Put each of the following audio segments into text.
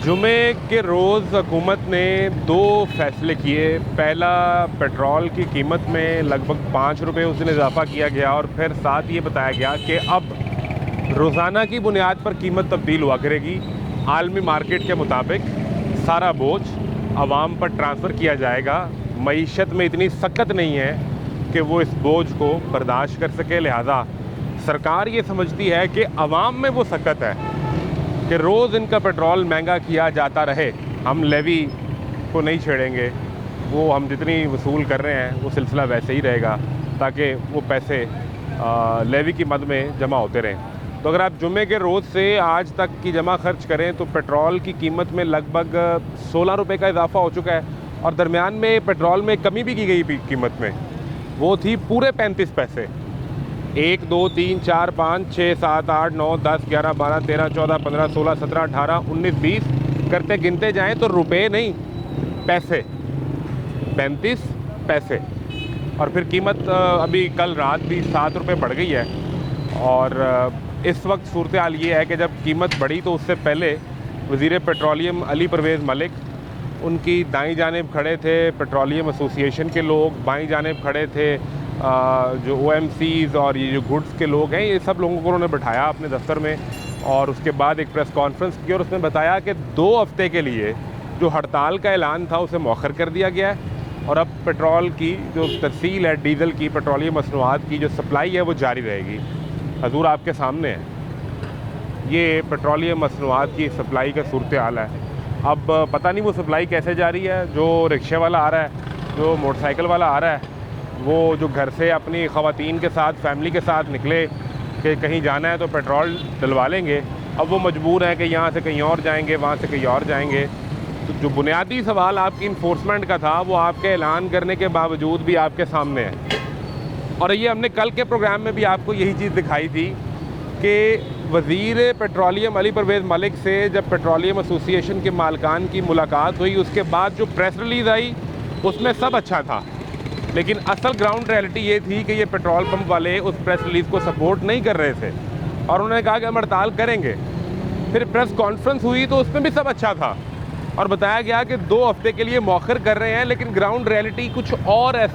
जुमे के रोज़ हुकूमत ने दो फैसले किए। पहला, पेट्रोल की कीमत में लगभग 5 रुपये उस दिन इजाफ़ा किया गया और फिर साथ ये बताया गया कि अब रोज़ाना की बुनियाद पर कीमत तब्दील हुआ करेगी। आलमी मार्केट के मुताबिक सारा बोझ आवाम पर ट्रांसफ़र किया जाएगा। मईशत में इतनी सख्त नहीं है कि वो इस बोझ को बर्दाश्त कर सके, लिहाजा सरकार ये समझती है कि आवाम में वो सख्त है कि रोज़ इनका पेट्रोल महंगा किया जाता रहे। हम लेवी को नहीं छेड़ेंगे, वो हम जितनी वसूल कर रहे हैं वो सिलसिला वैसे ही रहेगा ताकि वो पैसे लेवी की मद में जमा होते रहें। तो अगर आप जुमे के रोज़ से आज तक की जमा खर्च करें तो पेट्रोल की कीमत में लगभग 16 रुपये का इजाफ़ा हो चुका है और दरमियान में पेट्रोल में कमी भी की गई कीमत में, वो थी पूरे 35 पैसे। 1 2 3 4 5 6 7 8 9 10 11 12 13 14 15 16 17 18 19 20 करते गिनते जाएं तो रुपए नहीं, पैसे, 35 पैसे। और फिर कीमत अभी कल रात भी 7 रुपये बढ़ गई है। और इस वक्त सूरत हाल ये है कि जब कीमत बढ़ी तो उससे पहले वज़ीर पेट्रोलियम अली परवेज़ मलिक, उनकी दाईं जानिब खड़े थे पेट्रोलियम एसोसिएशन के लोग, बाईं जानिब खड़े थे जो OMCs और ये जो गुड्स के लोग हैं, ये सब लोगों को उन्होंने बिठाया अपने दफ्तर में और उसके बाद एक प्रेस कॉन्फ्रेंस की और उसमें बताया कि 2 हफ्ते के लिए जो हड़ताल का ऐलान था उसे मौखर कर दिया गया है और अब पेट्रोल की जो तरसील है, डीज़ल की, पेट्रोलियम मसनूआत की जो सप्लाई है वो जारी रहेगी। हजूर आपके सामने है ये पेट्रोलियम मसनूआत की सप्लाई का सूरत हाल है। अब पता नहीं वो सप्लाई कैसे जारी है। जो रिक्शे वाला आ रहा है, जो मोटरसाइकिल वाला आ रहा है, वो जो घर से अपनी ख़वातीन के साथ, फैमिली के साथ निकले कि कहीं जाना है तो पेट्रोल डलवा लेंगे, अब वो मजबूर हैं कि यहाँ से कहीं और जाएंगे, वहाँ से कहीं और जाएंगे। तो जो बुनियादी सवाल आपकी इन्फोर्समेंट का था वो आपके ऐलान करने के बावजूद भी आपके सामने है। और ये हमने कल के प्रोग्राम में भी आपको यही चीज़ दिखाई थी कि वज़ीर पेट्रोलियम अली परवेज़ मलिक से जब पेट्रोलियम एसोसिएशन के मालिकान की मुलाकात हुई, उसके बाद जो प्रेस रिलीज़ आई उसमें सब अच्छा था, लेकिन असल ग्राउंड रियलिटी ये थी कि ये पेट्रोल पंप वाले उस प्रेस रिलीज़ को सपोर्ट नहीं कर रहे थे और उन्होंने कहा कि हम हड़ताल करेंगे। फिर प्रेस कॉन्फ्रेंस हुई तो उसमें भी सब अच्छा था और बताया गया कि 2 हफ्ते के लिए मौखर कर रहे हैं, लेकिन ग्राउंड रियलिटी कुछ और है।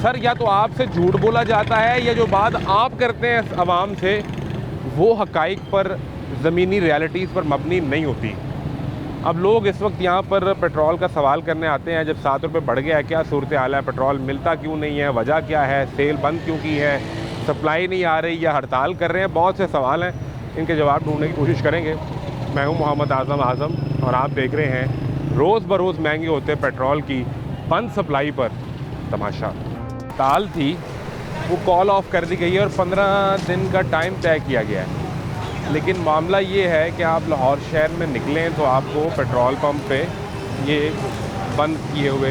सर या तो आपसे झूठ बोला जाता है या जो बात आप करते हैं आवाम से वो हक़ाइक़ पर, ज़मीनी रियलिटीज़ पर मबनी नहीं होती। अब लोग इस वक्त यहाँ पर पेट्रोल का सवाल करने आते हैं, जब 7 रुपये बढ़ गया है, क्या सूरत हाल है, पेट्रोल मिलता क्यों नहीं है, वजह क्या है, सेल बंद क्यों की है, सप्लाई नहीं आ रही या हड़ताल कर रहे हैं, बहुत से सवाल हैं, इनके जवाब ढूंढने की कोशिश करेंगे। मैं हूँ मोहम्मद आज़म और आप देख रहे हैं रोज़ बरोज़ महंगे होते पेट्रोल की बंद सप्लाई पर तमाशा। हड़ताल थी वो कॉल ऑफ कर दी गई है और 15 दिन का टाइम तय किया गया है, लेकिन मामला ये है कि आप लाहौर शहर में निकलें तो आपको पेट्रोल पंप पे ये बंद किए हुए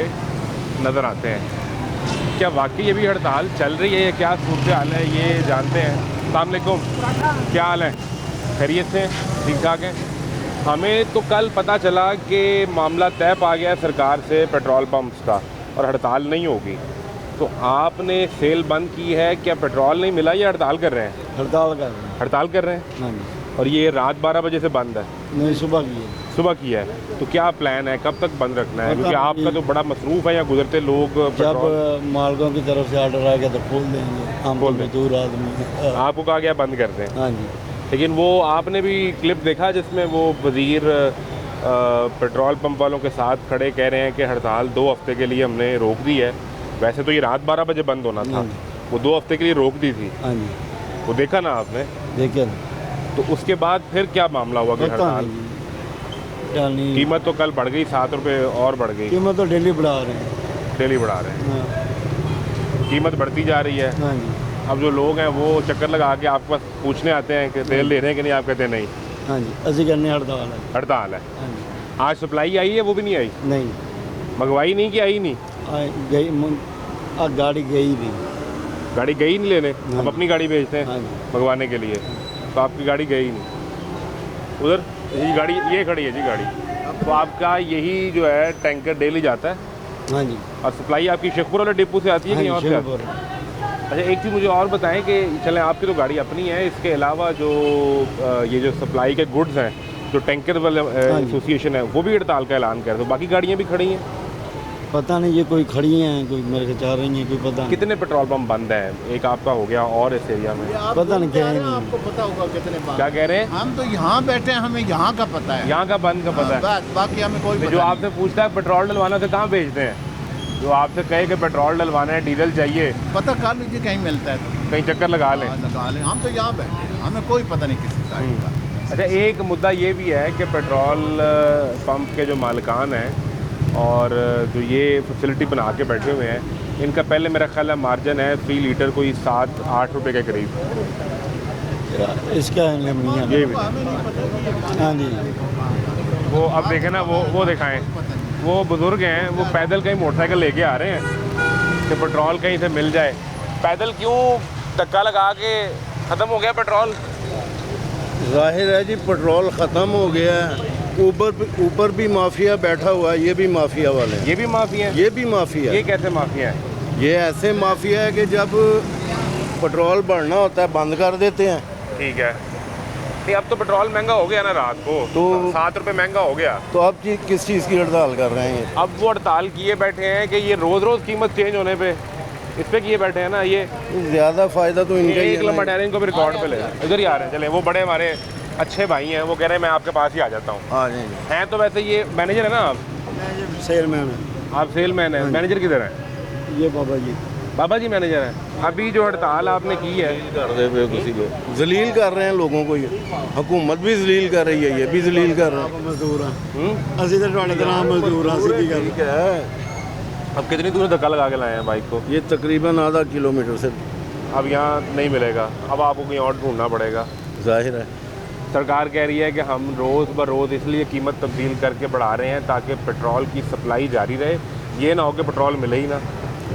नज़र आते हैं। क्या वाकई ये भी हड़ताल चल रही है या क्या सूरत हाल है, ये जानते हैं। अस्सलाम वालेकुम, क्या हाल है, खैरियत से, ठीक ठाक हैं? हमें तो कल पता चला कि मामला तय पा गया सरकार से पेट्रोल पंप्स का और हड़ताल नहीं होगी। तो आपने सेल बंद की है, क्या पेट्रोल नहीं मिला या हड़ताल कर रहे हैं? हड़ताल कर रहे हैं। और ये रात 12 बजे से बंद है? नहीं, सुबह की है। तो क्या प्लान है, कब तक बंद रखना है? क्योंकि आपका तो बड़ा मसरूफ़ है, या गुजरते लोग जब मालिकों की तरफ से ऑर्डर आ गया तो खोल देंगे। हम बोल रहे दूर आदमी, आपको कहा गया बंद कर दें। हाँ जी, लेकिन वो आपने भी क्लिप देखा जिसमें वो वज़ीर पेट्रोल पंप वालों के साथ खड़े कह रहे हैं कि हड़ताल 2 हफ्ते के लिए हमने रोक दी है। वैसे तो ये रात 12 बजे बंद होना था, वो 2 हफ्ते के लिए रोक दी थी। हाँ जी, वो देखा ना आपने? देखिए। तो उसके बाद फिर क्या मामला हुआ कि हड़ताल? कीमत तो कल बढ़ गई, 7 रुपये और बढ़ गई। कीमत तो डेली बढ़ा रहे हैं। हाँ। कीमत बढ़ती जा रही है। हाँ जी। अब जो लोग हैं वो चक्कर लगा के आपके पास पूछने आते हैं कि तेल ले रहे हैं कि नहीं, आप कहते हैं नहीं। हाँ जी, असली करने हड़ताल है। हाँ जी। आज सप्लाई आई है, वो भी नहीं आई? नहीं, मंगवाई नहीं कि आई नहीं? गाड़ी गई भी। गाड़ी गई नहीं लेने? हाँ, हम अपनी गाड़ी भेजते हैं मंगवाने के लिए, तो आपकी गाड़ी गई नहीं। उधर ये गाड़ी ये खड़ी है जी गाड़ी, तो आपका यही जो है टैंकर डेली जाता है? हाँ जी। और सप्लाई आपकी शेखपुर वाले डिपो से आती है कि और से? अच्छा, एक चीज़ मुझे और बताएं कि चलें आपकी तो गाड़ी अपनी है, इसके अलावा जो ये जो सप्लाई के गुड्स हैं जो टैंकर वाले एसोसिएशन है वो भी हड़ताल का ऐलान कर रहे, तो बाकी गाड़ियाँ भी खड़ी हैं। पता नहीं, ये कोई खड़ी हैं, कोई मेरे को चाह रही हैं, कोई पता नहीं। कितने पेट्रोल पंप बंद हैं? एक आपका हो गया और इस एरिया में पता नहीं क्या है, आपको पता होगा कितने बार। क्या कह रहे हैं? हम तो यहाँ बैठे हैं, हमें यहाँ का पता है, यहाँ का बंद का पता है। बस बाकी हमें कोई जो पता आपसे पूछता है पेट्रोल डलवाना तो कहाँ भेजते हैं? जो आपसे कहे कि पेट्रोल डलवाना है, डीजल चाहिए, नहीं। पता कर लीजिए कहीं मिलता है तो कहीं चक्कर लगा लें। लगा लें। हम तो यहाँ बैठे हैं, हमें कोई पता नहीं किसी साइड का। अच्छा, एक मुद्दा ये भी है कि पेट्रोल पंप के जो मालिकान हैं और जो ये फैसिलिटी बना के बैठे हुए हैं, इनका पहले मेरा ख्याल है मार्जिन है फी लीटर कोई 7-8 रुपए के करीब। इसका है नहीं, ये भी हाँ जी। वो अब देखें ना, वो दिखाएं, वो बुज़ुर्ग हैं, वो पैदल कहीं मोटरसाइकिल लेके आ रहे हैं कि पेट्रोल कहीं से मिल जाए। पैदल क्यों? धक्का लगा के ख़त्म हो गया पेट्रोल। जाहिर है जी, पेट्रोल ख़त्म हो गया है। ऊपर भी माफिया बैठा हुआ है, ये भी माफिया वाले हैं। ये भी माफिया है? ये भी माफिया ये है। कैसे माफिया है? ये ऐसे माफिया है कि जब पेट्रोल बढ़ना होता है बंद कर देते हैं। ठीक है, नहीं अब तो पेट्रोल महंगा हो गया ना, रात को तो 7 रुपये महंगा हो गया। तो अब किस चीज़ की हड़ताल कर रहे हैं? अब वो हड़ताल किए बैठे हैं कि ये रोज़ रोज़ कीमत चेंज होने पे इस पे किए बैठे हैं ना। ये ज़्यादा फ़ायदा तो इनका ही एक है लम्बा ना। ठहरे, इनको भी रिकॉर्ड पे ले इधर ही आ रहे हैं। चले, वो बड़े हमारे अच्छे भाई हैं, वो कह रहे हैं मैं आपके पास ही आ जाता हूँ। आ जाएंगे। हैं तो वैसे ये मैनेजर है ना आप? सेलमैन है आप सेलमैन है, मैनेजर किधर है? ये बाबा जी। बाबा जी मैनेजर हैं। अभी जो हड़ताल आपने की है, कर दे किसी को जलील कर रहे हैं लोगों को। ये हुकूमत भी जलील कर रही है, ये भी जलील कर रहे हैं। मजदूर हैं, असि तो ਤੁਹਾਡੇ ਤਰ੍ਹਾਂ मजदूर हैं, सीधी गल। ठीक है, अब कितनी दूर धक्का लगा के लाए हैं बाइक को? ये तकरीबन आधा किलोमीटर से। अब यहाँ नहीं मिलेगा, अब आपको कहीं और ढूंढना पड़ेगा। जाहिर है सरकार कह रही है कि हम रोज़ ब रोज़ इसलिए कीमत तब्दील करके बढ़ा रहे हैं ताकि पेट्रोल की सप्लाई जारी रहे, ये ना हो कि पेट्रोल मिले ही ना।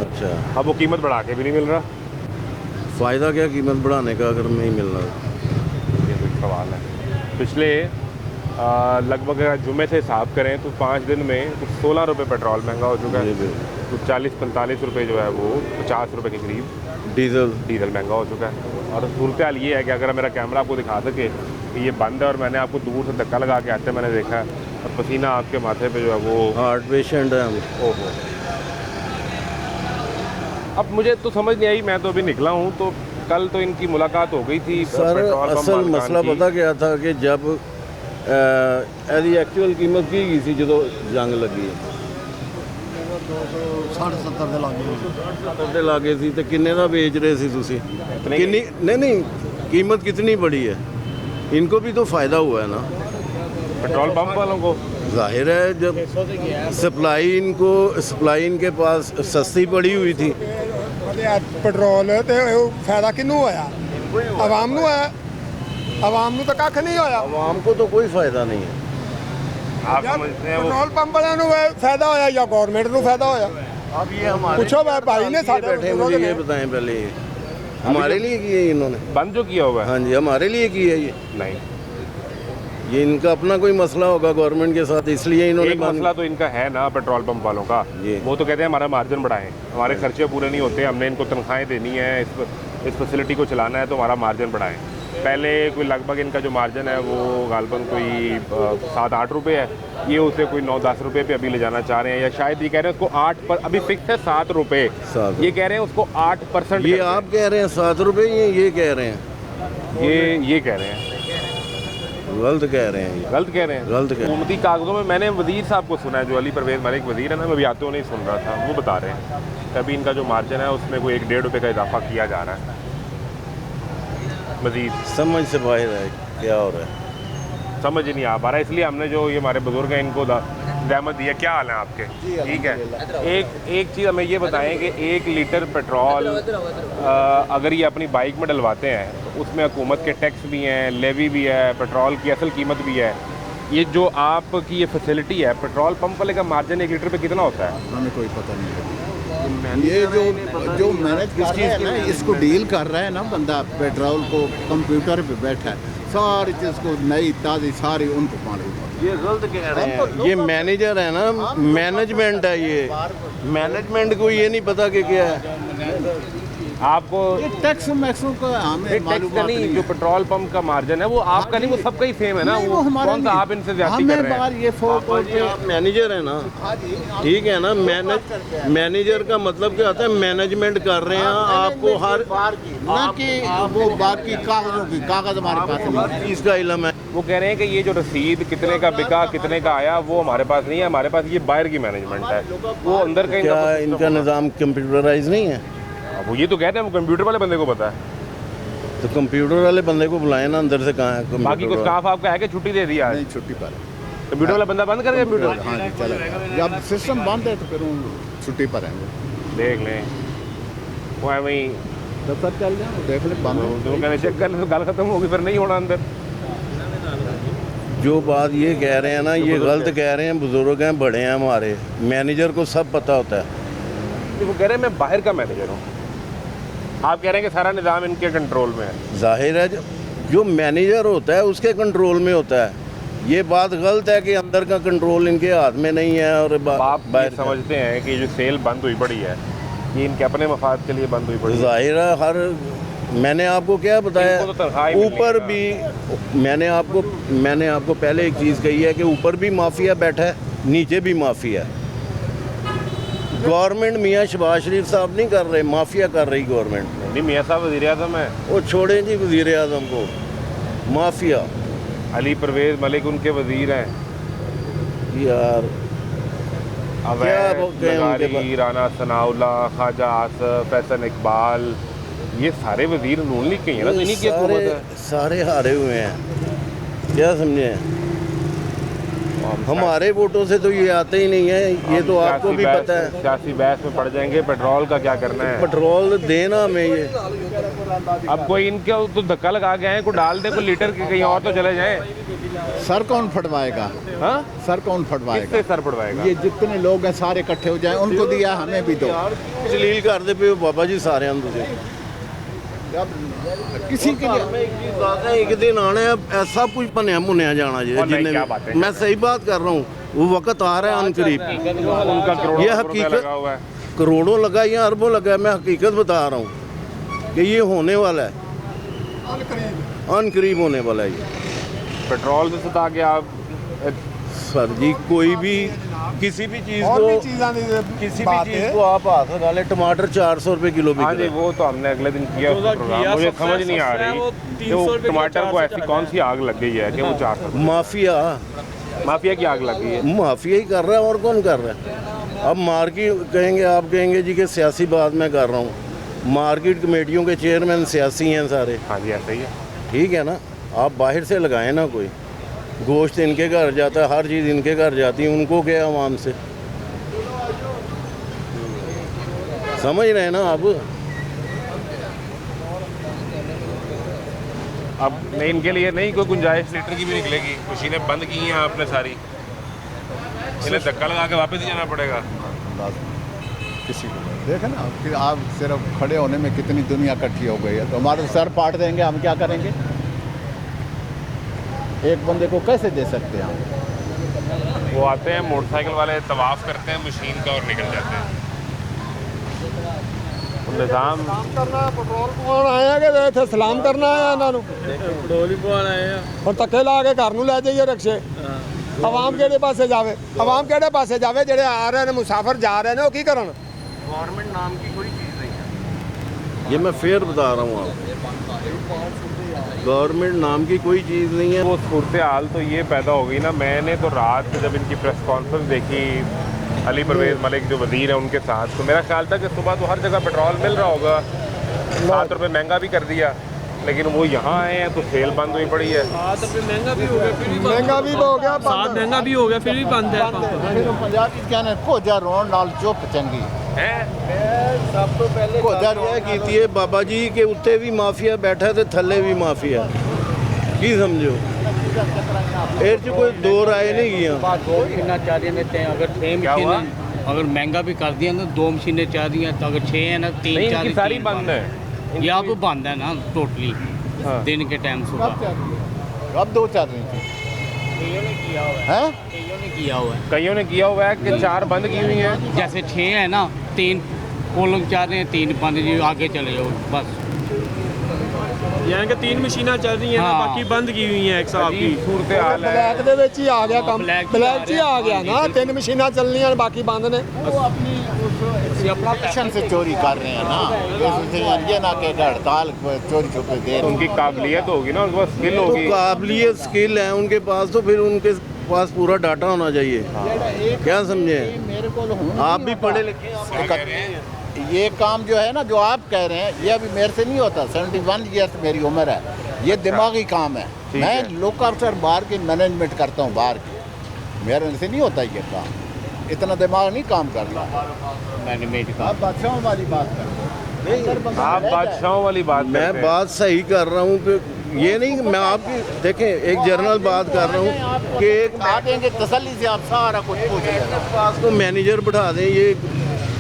अच्छा, अब वो कीमत बढ़ा के भी नहीं मिल रहा। फ़ायदा क्या कीमत बढ़ाने का अगर नहीं मिल रहा? ये कोई सवाल है। पिछले लगभग अगर जुमे से हिसाब करें तो 5 दिन में कुछ 16 रुपये पेट्रोल महंगा हो चुका है। कुछ 40-45 रुपये जो है वो 50 रुपये के करीब डीजल महंगा हो चुका है। और सूरत हाल ये है कि अगर मेरा कैमरा आपको दिखा सके कि ये बंद है और मैंने आपको दूर से धक्का लगा के आते मैंने देखा है और पसीना आपके माथे पे जो है वो हार्ट पेशेंट है हम। ओहो, अब मुझे तो समझ नहीं आई, मैं तो अभी निकला हूँ। तो कल तो इनकी मुलाकात हो गई थी सर, पेट्रोल पंप असल मालिकान मसला की। पता क्या था कि जब ਇਹਦੀ ਐਕਚੁਅਲ ਕੀਮਤ ਕੀ ਗਈ ਸੀ ਜਦੋਂ ਜੰਗ ਲੱਗੀ ਹੈ? 70 ਦੇ ਲਾਗੇ। 70 ਦੇ ਲਾਗੇ ਸੀ ਤੇ ਕਿੰਨੇ ਦਾ ਵੇਚ ਰਹੇ ਸੀ ਤੁਸੀਂ? कितनी नहीं कीमत कितनी बढ़ी है? इनको भी तो फ़ायदा हुआ है ना। पेट्रोल पंप वालों को जाहिर है, जब सप्लाई इनके पास सस्ती पड़ी हुई थी। ਪੈਟਰੋਲ ਤੇ ਉਹ ਫਾਇਦਾ ਕਿਹਨੂੰ ਹੋਇਆ? ਆਵਾਮ ਨੂੰ ਹੋਇਆ। ਆਵਾਮ ਨੂੰ ਤਾਂ ਕੱਖ ਨਹੀਂ ਹੋਇਆ। आवाम को तो कोई फ़ायदा नहीं है। आप समझते हैं वो ਪੈਟਰੋਲ ਪੰਪ ਵਾਲਿਆਂ ਨੂੰ ਫਾਇਦਾ ਹੋਇਆ ਜਾਂ ਗਵਰਨਮੈਂਟ ਨੂੰ ਫਾਇਦਾ ਹੋਇਆ? अब ये हमारे पूछो भाई ने साढ़े बैठे, मुझे ये बताएं पहले, हमारे लिए किए इन्होंने? बंद जो किया हुआ है? हाँ जी, हमारे लिए किया ये। नहीं, ये इनका अपना कोई मसला होगा गवर्नमेंट के साथ, इसलिए इन्होंने एक मसला तो इनका है ना पेट्रोल पंप वालों का। जी। वो तो कहते हैं हमारा मार्जिन बढ़ाएं, हमारे खर्चे पूरे नहीं होते, हमने इनको तनख्वाहें देनी है, इस फैसिलिटी को चलाना है तो हमारा मार्जिन बढ़ाएं। पहले कोई लगभग इनका जो मार्जिन है वो गालबन कोई 7-8 रुपये है, ये उसे कोई 9-10 रुपये पे अभी ले जाना चाह रहे हैं, या शायद ये कह रहे हैं उसको 8 पर, अभी फिक्स है 7 रुपये, 7 ये कह रहे हैं उसको 8%। ये आप कह रहे हैं 7 रुपये, ये कह रहे हैं, ये कह रहे हैं, गलत कह रहे हैं, ये गलत कह रहे हैं। गलत कह रहे हैं। हुकूमती कागज़ों में मैंने वज़ीर साहब को सुना है, जो अली परवेज़ हमारे एक वज़ीर है ना, मैं अभी आते हुए नहीं सुन रहा था, वो बता रहे हैं कि अभी इनका जो मार्जिन है उसमें कोई 1-1.5 रुपये का इजाफा किया जा रहा है मज़ीद। समझ से बाहर है क्या हो रहा है। समझ ही नहीं आ पा रहा, इसलिए हमने जो ये हमारे बुजुर्ग हैं इनको ज़हमत दी है। क्या हाल है आपके? ठीक है, एक चीज़ हमें ये बताएं कि 1 लीटर पेट्रोल अगर ये अपनी बाइक में डलवाते हैं तो उसमें हुकूमत के टैक्स भी हैं, लेवी भी है, पेट्रोल की असल कीमत भी है। ये जो आपकी ये फैसिलिटी है, पेट्रोल पंप वाले का मार्जिन 1 लीटर पे कितना होता है? हमें कोई पता नहीं। ये जो मैनेज कर रहा है ना, इसको डील कर रहा है ना बंदा, पेट्रोल को कंप्यूटर पे बैठा है, सारी चीज़ को नई ताज़ी सारी उनको मालूम है। ये गलत कह रहे हैं, ये मैनेजर है ना, मैनेजमेंट है ये, मैनेजमेंट को ये नहीं पता कि क्या है। आपको ये टैक्स मैक्सों का हमें टैक्स का मालूमात नहीं, नहीं जो है। पेट्रोल पंप का मार्जिन है वो आपका नहीं, वो सबका ही सेम है ना। नहीं, वो हमारा कौन सा नहीं। आप इनसे ज्यादा कर हमें रहे बाहर हैं? ये पापा जी आप मैनेजर हैं ना, ठीक है ना। मैनेजर का मतलब क्या होता है, मैनेजमेंट कर रहे हैं आपको हर ना कि वो बाकी कागजों की कागज हमारे पास नहीं है। चीज़ का इलम है। वो कह रहे हैं कि ये जो रसीद कितने का बिका कितने का आया वो हमारे पास नहीं है, हमारे पास ये बाहर की मैनेजमेंट है, वो अंदर का क्या इनका निज़ाम कंप्यूटराइज नहीं है? वो ये तो कहते हैं वो कंप्यूटर वाले बंदे को पता है। तो कंप्यूटर वाले बंदे को बुलाए ना, अंदर से कहाँ है बाकी कंप्यूटर को वाला? स्टाफ आपका है कि छुट्टी दे दी आज? नहीं छुट्टी पर कंप्यूटर वाला बंदा बंद कर गया कंप्यूटर? हाँ जी चलेगा। जब सिस्टम बंद है तो फिर वो छुट्टी पर हैं वो। देख लें वो है वही तब तक चल जाए देख ले बंद हो। तो कहने चेक कर ले तो गल खत्म होगी, फिर नहीं होना अंदर। जो बात ये कह रहे हैं ना, ये गलत कह रहे हैं। बुजुर्ग हैं, बड़े हैं हमारे, मैनेजर को सब पता होता है। वो कह रहे हैं मैं बाहर का मैनेजर हूँ, आप कह रहे हैं कि सारा निज़ाम इनके कंट्रोल में है। जाहिर है जो मैनेजर होता है उसके कंट्रोल में होता है। ये बात गलत है कि अंदर का कंट्रोल इनके हाथ में नहीं है और आप ये बाहर का। समझते हैं कि जो सेल बंद हुई पड़ी है ये इनके अपने मफाद के लिए बंद हुई पड़ी है? जाहिर है हर मैंने आपको क्या बताया, इनको तो तनख्वाह ही मिलनी ऊपर है। भी मैंने आपको पहले एक चीज़ कही है कि ऊपर भी माफिया बैठा है, नीचे भी माफिया है। गवर्नमेंट मियाँ शहबाज शरीफ साहब नहीं कर रहे, माफिया कर रही गवर्नमेंट। नहीं, मियाँ साहब वज़ीर आज़म है, वो छोड़ें जी वज़ीर आज़म को, माफिया अली परवेज़ मलिक उनके वज़ीर हैं। यार अवैध वो कहें उनके लगारी, राना सनाउल्ला, ख्वाजा आसफ, फैसल इकबाल, ये सारे वज़ीर नून लीग के ही हैं ना, तो इन्हीं की हुकूमत है। सारे हारे हुए हैं, क्या समझे? हमारे वोटों से तो ये आते ही नहीं है, ये तो आपको भी पता है। सियासी बहस में पड़ जाएंगे, पेट्रोल का क्या करना है? पेट्रोल देना हमें ये, अब कोई इनके तो धक्का लगा गए हैं, कोई डाल दे, कोई लीटर के कहीं और तो चले जाए। सर कौन फटवाएगा? हाँ, सर कौन फटवाएगा? किससे सर पड़वाएगा? ये जितने लोग हैं सारे इकट्ठे हो जाएं, उनको दिया हमें भी दो। जलील करते पे हो बाबा जी सारे हम तुझे। अब किसी के लिए एक दिन आने ऐसा कुछ बनया मुनया जाना और चाहिए नहीं, जिन्हें क्या बात है। मैं सही बात कर रहा हूँ, वो वक्त आ रहा है अनकरीब। उनका करोड़ों ये रुपया हकीकत लगा हुआ है। करोड़ों लगा या अरबों लगा, मैं हकीकत बता रहा हूँ कि ये होने वाला है, अनकरीब होने वाला है ये। पेट्रोल से सता के आप सर जी कोई भी किसी भी चीज़ और भी को चीज़ां दी किसी भी बात चीज़ है। को आप हाथ लगा ले, टमाटर 400 रुपये किलो बिक हाँ रहा जी, है। वो तो हमने अगले दिन किया उसका प्रोग्राम, मुझे समझ नहीं आ रही कि वो टमाटर को ऐसी कौन सी आग लग गई है कि वो 400। माफिया माफिया की आग लग गई है। माफिया ही कर रहा है, और कौन कर रहा है? अब मार्केट कहेंगे, आप कहेंगे जी कि सियासी बात मैं कर रहा हूँ, मार्केट कमेटियों के चेयरमैन सियासी हैं सारे, हाँ जी, ऐसा ही है। ठीक है ना। आप बाहर से लगाएं ना, कोई गोश्त इनके घर जाता है, हर चीज़ इनके घर जाती है, उनको क्या आवाम से? समझ रहे हैं ना आप? अब नहीं, इनके लिए नहीं कोई गुंजाइश लीटर की भी निकलेगी। मशीनें बंद की हैं आपने सारी, इन्हें धक्का लगा के वापस ही जाना पड़ेगा। किसी को देखे ना कि आप सिर्फ खड़े होने में कितनी दुनिया इकट्ठी हो गई है, तो हमारे सर फाड़ देंगे, हम क्या करेंगे? एक बंदे को कैसे दे सकते हैं हम? वो आते हैं मोटरसाइकिल वाले, तवाफ करते हैं मशीन का और निकल जाते हैं। निज़ाम करना पेट्रोल पवाउਣ ਆਏ ਆ ਕਿ ਇੱਥੇ ਸਲਾਮ ਕਰਨ ਆਏ ਆ ਇਹਨਾਂ ਨੂੰ? ਪੈਟਰੋਲ ਹੀ ਪਵਾਉਣ ਆਏ ਆ। ਹੁਣ ਧੱਕੇ ਲਾ ਕੇ ਘਰ ਨੂੰ ਲੈ ਜਾਈਏ ਰਕਸ਼ੇ। ਆਵਾਮ ਕਿਹੜੇ ਪਾਸੇ ਜਾਵੇ? ਆਵਾਮ ਕਿਹੜੇ ਪਾਸੇ ਜਾਵੇ? ਜਿਹੜੇ ਆ ਰਹੇ ਨੇ ਮੁਸਾਫਰ ਜਾ ਰਹੇ ਨੇ ਉਹ ਕੀ ਕਰਨ? गवर्नमेंट नाम की कोई चीज़ नहीं है। ये मैं फेर बता रहा हूँ आपको, गवर्नमेंट नाम की कोई चीज़ नहीं है। वो सूरत हाल तो ये पैदा हो गई ना, मैंने तो रात जब इनकी प्रेस कॉन्फ्रेंस देखी अली परवेज़ मलिक जो वज़ीर है उनके साथ, तो मेरा ख्याल था कि सुबह तो हर जगह पेट्रोल मिल रहा होगा, 7 रुपये महंगा भी कर दिया, लेकिन वो यहाँ आए हैं तो सेल बंद हुई पड़ी है। 7 रुपये महंगा भी हो गया, फिर भी ਮਹਿੰਗਾ ਵੀ ਹੋ ਗਿਆ, 7 महंगा भी हो गया, फिर भी बंद है पंप। फिर पंजाबी कहने खोजा रोन नाल चुप चंगी सब तो पहले खोजा की है बाबा जी के उत्ते भी माफिया बैठा थे, थल्ले भी माफिया की समझो, च कोई दो राय नहीं गया। 2 मशीनें चाह रही हैं, अगर 6 क्या हुआ? मशीनें अगर महंगा भी कर दिया ना, 2 मशीनें चाह रही हैं, तो अगर 6 है ना 3 नहीं, चाह इनकी रही सारी 3 बंद है। ये अब बंद है ना टोटली, हाँ। दिन के टाइम सुबह। अब 2 चल रही थी कईयों ने किया हुआ है, हैं? कईयों ने किया हुआ है। कईयों ने किया हुआ है कि 4 बंद की हुई हैं। जैसे 6 है ना, 3 ਕੋਲਮ ਚਾਹ ਰਹੇ 3 5 ਜੀ आगे चले जाओ बस। यानी कि 3 मशीनें चल रही हैं ना, हाँ। बाकी बंद की हुई हैं एक साहब की। सूरत हाल है। ਬਲੈਕ ਦੇ ਵਿੱਚ ਹੀ ਆ ਗਿਆ ਕੰਮ, ਬਲੈਕ 'ਚ ਬਲੈਕ 'ਚ ਹੀ ਆ ਗਿਆ ਨਾ। 3 ਮਸ਼ੀਨਾਂ ਚੱਲਣੀਆਂ ਬਾਕੀ ਬੰਦ ਨੇ। वो अपनी प्रोफेशन से चोरी कर रहे हैं ना, उससे ये ना कि हड़ताल चोरी छुपे दे। उनकी काबिलियत होगी ना, उनके पास स्किल तो होगी। काबिलियत स्किल है उनके पास, तो फिर उनके पास पूरा डाटा होना चाहिए। क्या समझे? मेरे को आप भी पढ़े लिखे हैं। ये काम जो है ना, जो आप कह रहे हैं, ये अभी मेरे से नहीं होता। 71 ईयर्स मेरी उम्र है। ये दिमागी काम है। मैं लोकल अफसर बाहर की मैनेजमेंट करता हूँ, बाहर की। मेरे से नहीं होता ये काम, इतना दिमाग नहीं काम करना। मैनेजमेंट का आप बादशाहों वाली बात कर रहे हैं। आप बादशाहों वाली बात मैं करते हैं। बात सही कर रहा हूँ कि ये नहीं, मैं आपकी देखें एक जनरल बात कर रहा हूँ कि एक आ देंगे तसल्ली से, आप सारा कुछ पूछ लेना। पास को मैनेजर बिठा दें, ये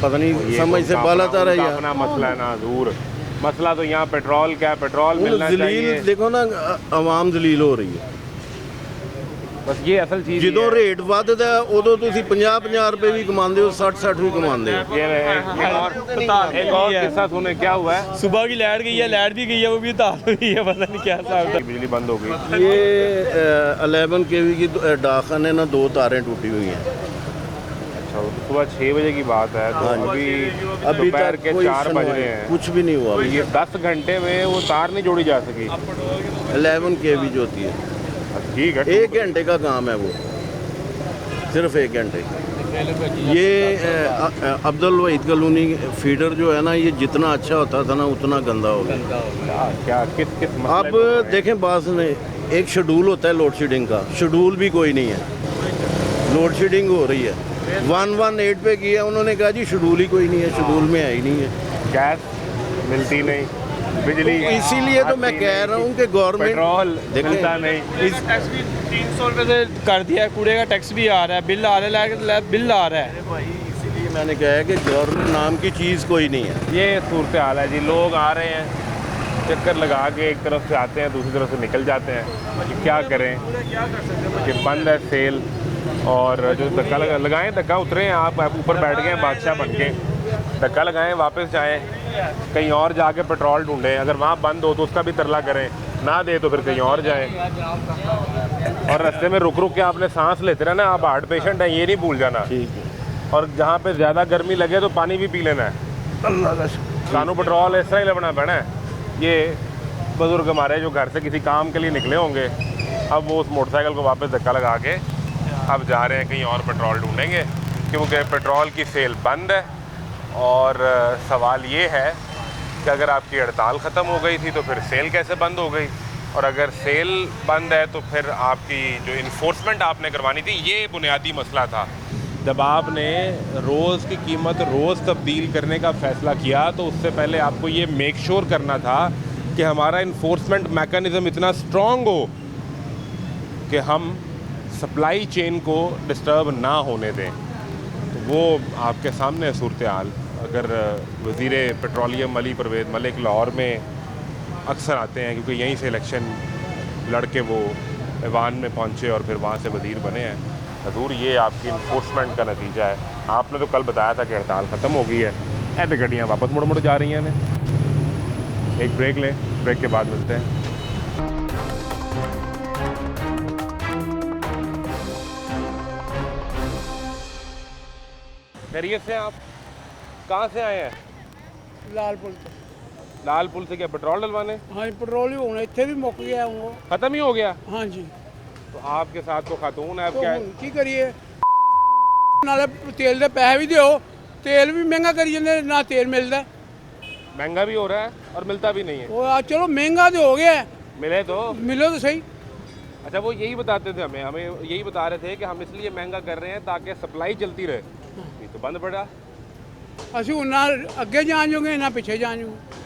पता नहीं ये समझ तो से उनका बाला अपना- तारा उनका यार। अपना मसला है ना, दूर मसला तो यहाँ पेट्रोल क्या, पेट्रोल मिलना चाहिए। जलील देखो ना, आवाम जलील हो रही है। बस ये असल चीज ਜਦੋਂ ਰੇਟ ਵੱਧਦਾ ਉਦੋਂ ਤੁਸੀਂ 50-50 ਰੁਪਏ ਵੀ ਕਮਾਉਂਦੇ ਹੋ, 60-60 ਵੀ ਕਮਾਉਂਦੇ ਹੋ। एक और किस्सा सुने, क्या हुआ है? सुबह की लाइट गई है, लाइट भी गई है, वो भी तार हुई है, पता नहीं क्या हिसाब था। बिजली बंद हो गई। ये 11 kV की डाकन है ना, 2 तारें टूटी हुई हैं। अच्छा, सुबह 6 बजे की बात है, तो हाँ अभी अभी दोपहर तक के कोई 4 बज सुनवाई- रहे हैं। कुछ भी नहीं हुआ तो अभी। ये 10 घंटे में वो तार नहीं जोड़ी जा सकी। 11 kV जो होती है, ठीक है। 1 घंटे का काम है वो, सिर्फ 1 घंटे। ये अब्दुल वहीद कॉलोनी फीडर जो है ना, ये जितना अच्छा होता था ना, उतना गंदा हो गया। क्या किस किस मसले अब पे? देखें बात सुने, एक शेड्यूल होता है लोड शेडिंग का, शेड्यूल भी कोई नहीं है। लोड शेडिंग हो रही है, 118 पे किया, उन्होंने कहा जी शेड्यूल ही कोई नहीं है, शेड्यूल में है ही नहीं है। गैस मिलती नहीं, बिजली इसीलिए तो मैं आती कह नहीं, रहा हूँ कि गवर्नमेंट पेट्रोल देखें, मिलता नहीं। टैक्स भी 300 रुपये से कर दिया है, कूड़े का टैक्स भी आ रहा है, बिल आ रहा है, बिल आ रहा है। भाई इसीलिए मैंने कहा है कि गवर्नमेंट नाम की चीज़ कोई नहीं है। ये सूरत हाल है जी। लोग आ रहे हैं, चक्कर लगा के एक तरफ से आते हैं, दूसरी तरफ से निकल जाते हैं। कि क्या करें कि बंद है सेल, और जो धक्का लगाएं, धक्का उतरे हैं, आप ऊपर बैठ गए हैं बादशाह बन के, धक्का लगाएं, वापस जाएं, कहीं और जाके पेट्रोल ढूंढें। अगर वहाँ बंद हो तो उसका भी तरला करें, ना दे तो फिर कहीं और जाएं। और रास्ते में रुक रुक के आपने सांस लेते रहना। आप हार्ट पेशेंट हैं, ये नहीं भूल जाना। ठीक है, और जहाँ पे ज़्यादा गर्मी लगे तो पानी भी पी लेना है। अल्लाह का शुक्र। सानू पेट्रोल इस तरह ही लगना पैना है। ये बुजुर्ग हमारे जो घर से किसी काम के लिए निकले होंगे, अब वो उस मोटरसाइकिल को वापस धक्का लगा के अब जा रहे हैं कहीं और पेट्रोल ढूंढेंगे, क्योंकि पेट्रोल की सेल बंद है। और सवाल ये है कि अगर आपकी हड़ताल ख़त्म हो गई थी तो फिर सेल कैसे बंद हो गई, और अगर सेल बंद है तो फिर आपकी जो इन्फोर्समेंट आपने करवानी थी, ये बुनियादी मसला था। जब आपने रोज़ की कीमत रोज़ तब्दील करने का फ़ैसला किया तो उससे पहले आपको ये मेक श्योर करना था कि हमारा इन्फोर्समेंट मैकेनिज़्म इतना स्ट्रॉन्ग हो कि हम सप्लाई चेन को डिस्टर्ब ना होने दें। तो वो आपके सामने है सूरत हाल। अगर वज़ीर पेट्रोलियम अली परवेज़ मलिक लाहौर में अक्सर आते हैं, क्योंकि यहीं से इलेक्शन लड़ के वो ऐवान में पहुँचे और फिर वहाँ से वज़ीर बने हैं। हजूर, ये आपकी इन्फोर्समेंट का नतीजा है। आपने तो कल बताया था कि हड़ताल ख़त्म हो गई है, ऐसे गाड़ियाँ वापस मुड़ मुड़ जा रही हैं। एक ब्रेक लें, ब्रेक के बाद मिलते हैं। खैरियत से? आप कहाँ से आए हैं? लालपुर लाल पुल से क्या पेट्रोल डलवाने? हाँ जी, पेट्रोल ही होना इतने भी मुक गया वो। ख़त्म ही हो गया? हाँ जी, तो आपके साथ तो खातून है, अब तो क्या है? ਹੁਣ ਕੀ ਕਰੀਏ? ਨਾਲੇ ਤੇਲ ਦੇ ਪੈਸੇ ਵੀ ਦਿਓ, ਤੇਲ ਵੀ ਮਹਿੰਗਾ ਕਰੀ ਜਾਂਦੇ, ਨਾ ਤੇਲ ਮਿਲਦਾ। महंगा भी हो रहा है और मिलता भी नहीं है। ਉਹ ਆ ਚਲੋ ਮਹਿੰਗਾ ਤੇ ਹੋ ਗਿਆ, मिले तो ਮਿਲੋ ਤਾਂ ਸਹੀ। अच्छा, वो यही बताते थे हमें यही बता रहे थे कि हम इसलिए महंगा कर रहे हैं ताकि सप्लाई चलती रहे। ये तो बंद पड़ा। ਅਸੀਂ ਹੁਣ ਨਾ ਅੱਗੇ ਜਾਣ ਜੋਗੇ ਨਾ ਪਿੱਛੇ ਜਾਣ ਜੋਗੇ।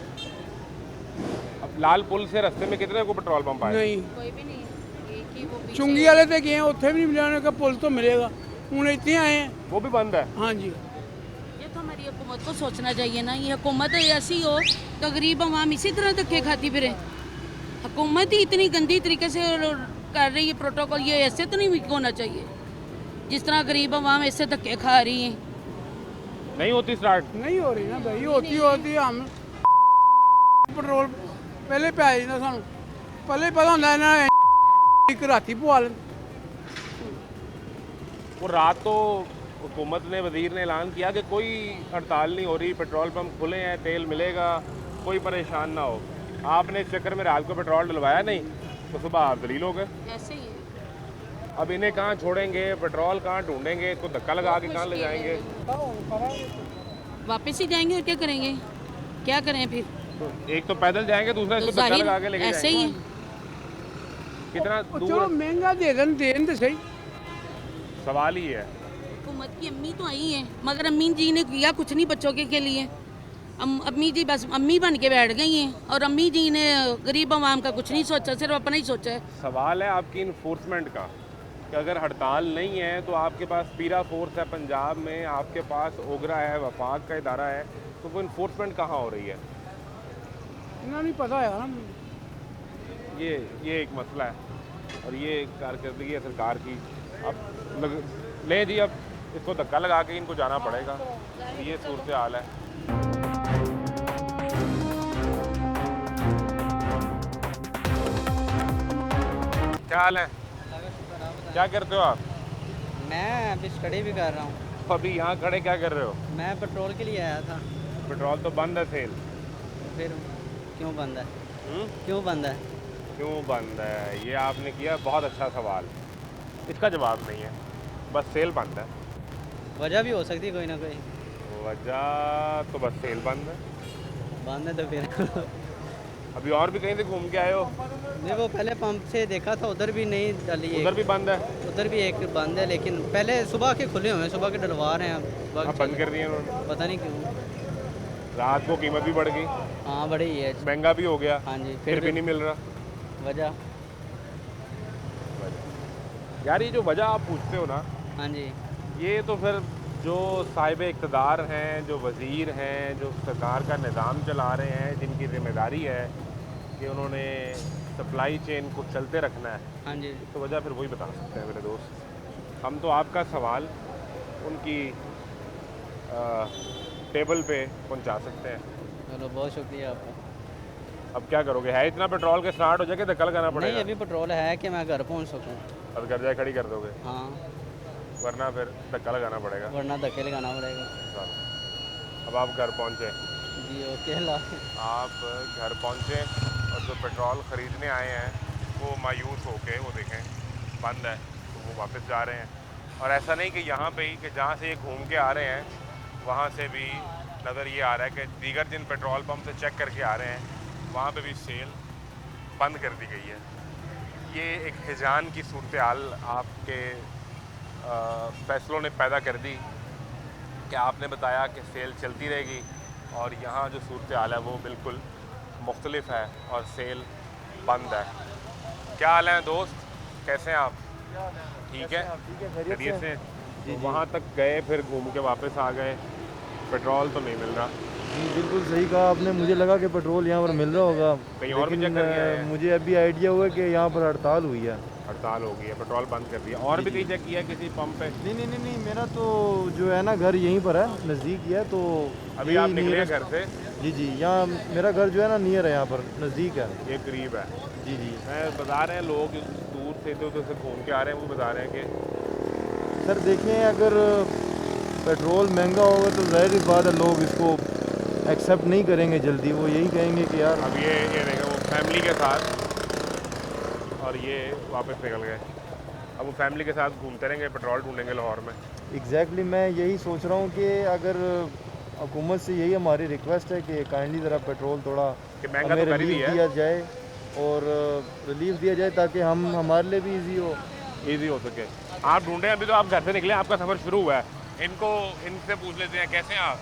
अब लाल पुल से रास्ते में कितने को पेट्रोल पंप आए? ਨਹੀਂ कोई भी नहीं है, एक ही वो पीछे- ਚੁੰਗੀ ਵਾਲੇ ਤੇ ਗਏ, ਉੱਥੇ ਵੀ ਨਹੀਂ ਮਿਲਿਆ, ਉਹਨੇ ਕਿਹਾ ਪੁਲ ਤੋਂ ਮਿਲੇਗਾ। ਹੁਣ ਇੱਥੇ ਆਏ हैं। वो भी बंद है। हाँ जी, ये तो हमारी हुकूमत को सोचना चाहिए ना। ये हुकूमत ऐसी हो तो गरीब आवाम इसी तरह धक्के खाती फिरे। हुकूमत ही इतनी गंदी तरीके से कर रही है प्रोटोकॉल, ये ऐसे तो नहीं होना चाहिए जिस तरह गरीब आवाम ऐसे धक्के खा रही है। नहीं होती स्टार्ट? नहीं हो रही ना भाई, होती हम पेट्रोल पहले पे आई ना सानू पहले ही पता होंदा ना एक राती पवा लें। वो रात तो हुकूमत ने, वजीर ने ऐलान किया कि कोई हड़ताल नहीं हो रही, पेट्रोल पंप खुले हैं, तेल मिलेगा, कोई परेशान ना हो। आपने इस चक्कर में रात को पेट्रोल डलवाया नहीं तो सुबह आप दलील हो गए। ऐसे ही है। अब इन्हें कहाँ छोड़ेंगे, पेट्रोल कहाँ ढूंढेंगे, इसको धक्का लगा के कहाँ ले जाएंगे? वापस ही जाएंगे और क्या करेंगे, क्या करें फिर? तो एक तो पैदल जाएंगे, दूसरा इसको धक्का लगा के लेके ऐसे ही जाएंगे। है। कितना चलो दूर? महंगा देन तो सही। सवाल ही है। हुकूमत की अम्मी तो आई है, मगर अम्मी जी ने किया कुछ नहीं बच्चों के लिए। अम्मी जी बस अम्मी बन के बैठ गई हैं और अम्मी जी ने गरीब आवाम का कुछ नहीं सोचा, सिर्फ अपना ही सोचा है। सवाल है आपकी इन्फोर्समेंट का कि अगर हड़ताल नहीं है तो आपके पास पीरा फोर्स है पंजाब में, आपके पास ओगरा है, वफाक का इदारा है, तो वो इन्फोर्समेंट कहाँ हो रही है? इतना नहीं पता यार। ये एक मसला है और ये कारकर्दगी है सरकार की। अब ले जी, अब इसको धक्का लगा के इनको जाना पड़ेगा, ये सूरत हाल है। क्या हाल है? क्या करते हो आप? मैं अभी स्टडी भी कर रहा हूँ। तो अभी यहाँ खड़े क्या कर रहे हो? मैं पेट्रोल के लिए आया था। पेट्रोल तो बंद है सेल। फिर क्यों बंद है? हम्म? क्यों बंद है? क्यों बंद है, ये आपने किया बहुत अच्छा सवाल, इसका जवाब नहीं है, बस सेल बंद है। वजह भी हो सकती है कोई ना कोई। वजह तो बस सेल बंद है। बंद है तो फिर अभी और भी कहीं से घूम के आए हो? नहीं, वो पहले पंप से देखा था, उधर भी नहीं डली है। उधर भी बंद है? उधर भी एक बंद है, लेकिन पहले सुबह के खुले हुए हैं, सुबह के डलवा रहे हैं। अब बंद कर दिए उन्होंने, पता नहीं क्यों। रात को कीमत भी बढ़ गई, हाँ बढ़ी है। महंगा भी हो गया, हाँ जी। फिर भी नहीं मिल रहा। वजह? यार ये जो वजह आप पूछते हो ना, हाँ जी। ये तो फिर जो साहिब इक़्तिदार हैं, जो वज़ीर हैं, जो सरकार का निज़ाम चला रहे हैं, जिनकी जिम्मेदारी है कि उन्होंने सप्लाई चेन को चलते रखना है, हाँ जी। तो वजह फिर वही बता सकते हैं मेरे दोस्त। हम तो आपका सवाल उनकी टेबल पे पहुंचा सकते हैं। चलो बहुत शुक्रिया आपका। अब क्या करोगे, है इतना पेट्रोल के स्टार्ट हो जाए कि धक्का लगाना नहीं, पड़ेगा? अभी पेट्रोल है कि मैं घर पहुँच सकूँ। अब घर जाए खड़ी कर दोगे? हाँ, वरना फिर धक्का लगाना पड़ेगा। वरना धक्के लगाना पड़ेगा। अब आप घर पहुँचे? जी ओके। अल्लाह। आप घर पहुँचे और जो पेट्रोल ख़रीदने आए हैं वो मायूस होके, वो देखें बंद है, तो वो वापस जा रहे हैं। और ऐसा नहीं कि यहाँ पे ही, कि जहाँ से ये घूम के आ रहे हैं वहाँ से भी नज़र ये आ रहा है कि दीगर जिन पेट्रोल पंप से चेक करके आ रहे हैं वहाँ पे भी सेल बंद कर दी गई है। ये एक हिजान की सूरत हाल आपके फ़ैसलों ने पैदा कर दी कि आपने बताया कि सेल चलती रहेगी और यहाँ जो सूरत हाल है वो बिल्कुल मुख्तलिफ है और सेल बंद है। क्या हाल है दोस्त, कैसे हैं आप? ठीक है, खैरियत से? तो वहाँ तक गए, फिर घूम के वापस आ गए, पेट्रोल तो नहीं मिल रहा। जी बिल्कुल सही कहा आपने, मुझे लगा कि पेट्रोल यहाँ पर मिल रहा होगा, कहीं और भी लेकिन चेक करके आए हैं? मुझे अभी आइडिया हुआ कि यहाँ पर हड़ताल हुई है। हड़ताल हो गई है, पेट्रोल बंद कर दिया। और भी कहीं चेक किया किसी पंप पे? नहीं, मेरा तो जो है ना घर यहीं पर है, नज़दीक ही है। तो अभी आप निकले हैं घर से? जी, यहाँ मेरा घर जो है ना नियर है, यहाँ पर नज़दीक है। ये करीब है? जी। मैं बता रहे हैं लोग दूर से तो उधर से घूम के आ रहे हैं, वो बता रहे हैं कि सर देखें, अगर पेट्रोल महंगा होगा तो ज़ाहिर सी बात है लोग इसको एक्सेप्ट नहीं करेंगे जल्दी, वो यही कहेंगे कि यार। अब ये देखें, वो फैमिली के साथ और ये वापस निकल गए। अब वो फैमिली के साथ घूमते रहेंगे, पेट्रोल ढूंढेंगे लाहौर में। एग्जैक्टली मैं यही सोच रहा हूँ कि अगर हुकूमत से यही हमारी रिक्वेस्ट है कि काइंडली ज़रा पेट्रोल थोड़ा महंगा हमें तो कर ही रिलीफ है, दिया जाए और रिलीफ दिया जाए ताकि हम हमारे लिए भी ईजी हो सके। आप ढूंढे, अभी तो आप घर से निकले, आपका सफ़र शुरू हुआ है। इनसे पूछ लेते हैं, कैसे हैं आप?